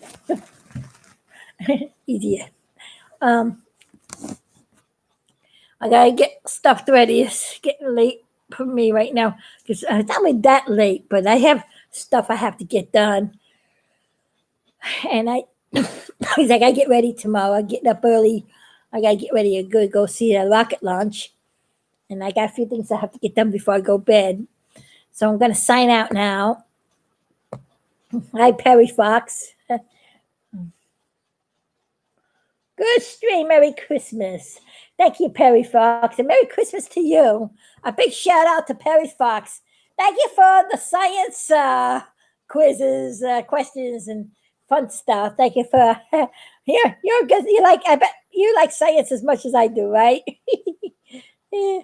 Easier. I gotta get stuff ready. It's getting late for me right now because it's not really that late, but I have stuff I have to get done, and I gotta get ready tomorrow. I'm getting up early. I gotta get ready to go see the rocket launch, and I got a few things I have to get done before I go to bed. So I'm gonna sign out now. Hi, Perry Fox. Good stream. Merry Christmas. Thank you, Perry Fox, and Merry Christmas to you. A big shout out to Perry Fox. Thank you for the science quizzes, questions, and fun stuff. Thank you for you're good. I bet you like science as much as I do, right? Yeah.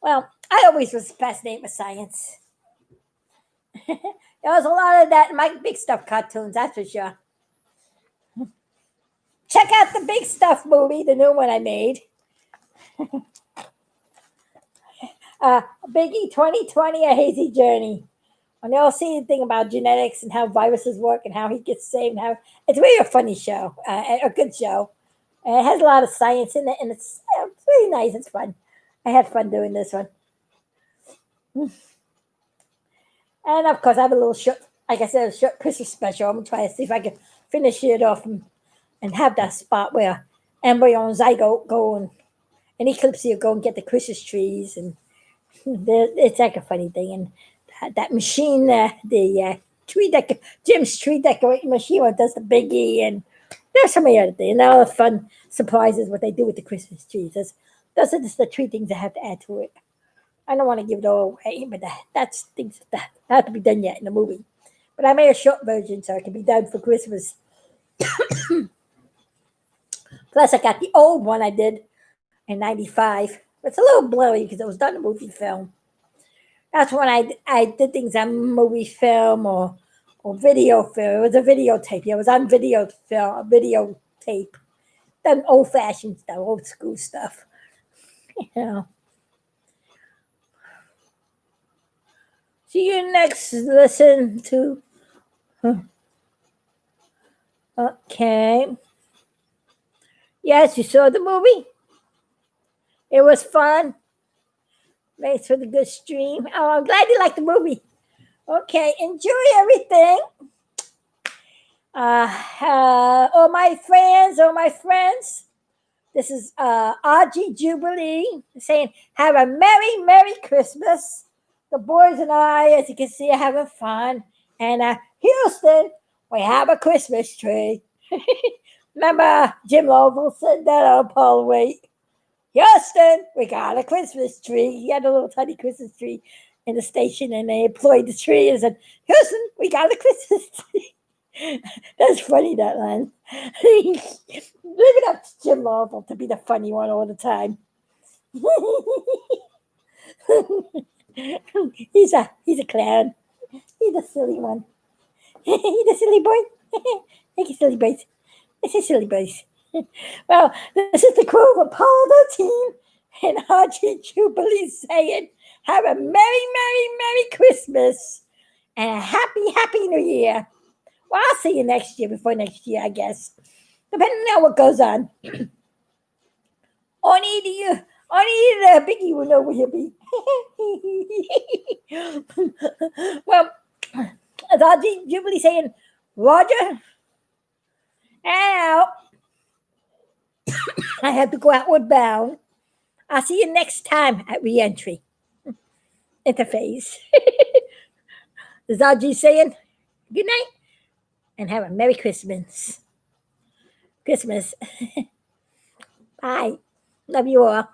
Well, I always was fascinated with science. There was a lot of that in my Big Stuff cartoons, that's for sure. Check out the Big Stuff movie, the new one I made. Biggie 2020, A Hazy Journey. And they'll see the thing about genetics and how viruses work and how he gets saved. And how it's really a funny show, a good show. And it has a lot of science in it, and it's really nice. It's fun. I had fun doing this one. And of course, I have a little short, like I said, a short Christmas special. I'm going to try to see if I can finish it off and have that spot where Embryo and Zygo go and Eclipsio go and get the Christmas trees. And it's like a funny thing. And that machine, the Jim's tree decorating machine that does the biggie. And there's so many other things. And all the fun surprises what they do with the Christmas trees. Those are just the 3 things I have to add to it. I don't want to give it all away, but that's things that have to be done yet in the movie. But I made a short version so it can be done for Christmas. Plus, I got the old one I did in '95. It's a little blurry because it was done in movie film. That's when I did things on movie film or video film. It was a videotape. It was on video film, videotape. Done old-fashioned stuff, old school stuff. See you next listen to Okay. Yes, you saw the movie? It was fun. Thanks for the good stream. Oh, I'm glad you liked the movie. Okay, enjoy everything. All my friends. This is RG Jubilee saying, have a Merry Christmas. The boys and I, as you can see, are having fun. And Houston, we have a Christmas tree. Remember, Jim Lovell said that on Paul Wait. Houston, we got a Christmas tree. He had a little tiny Christmas tree in the station, and they employed the tree and said, Houston, we got a Christmas tree. That's funny, that line. Leave it up to Jim Lovell to be the funny one all the time. He's a clown. He's a silly one. He's a silly boy. Thank you, silly boys. This is silly boys. Well, this is the crew of Apollo 13 and RG Jubilee saying, have a Merry Christmas and a Happy New Year. Well, I'll see you next year, before next year, I guess. Depending on what goes on. Only the Biggie will know where he'll be. Well, as RG Jubilee saying, Roger, out. I have to go outward bound. I'll see you next time at reentry interface. This is RG saying good night and have a Merry Christmas. Bye. Love you all.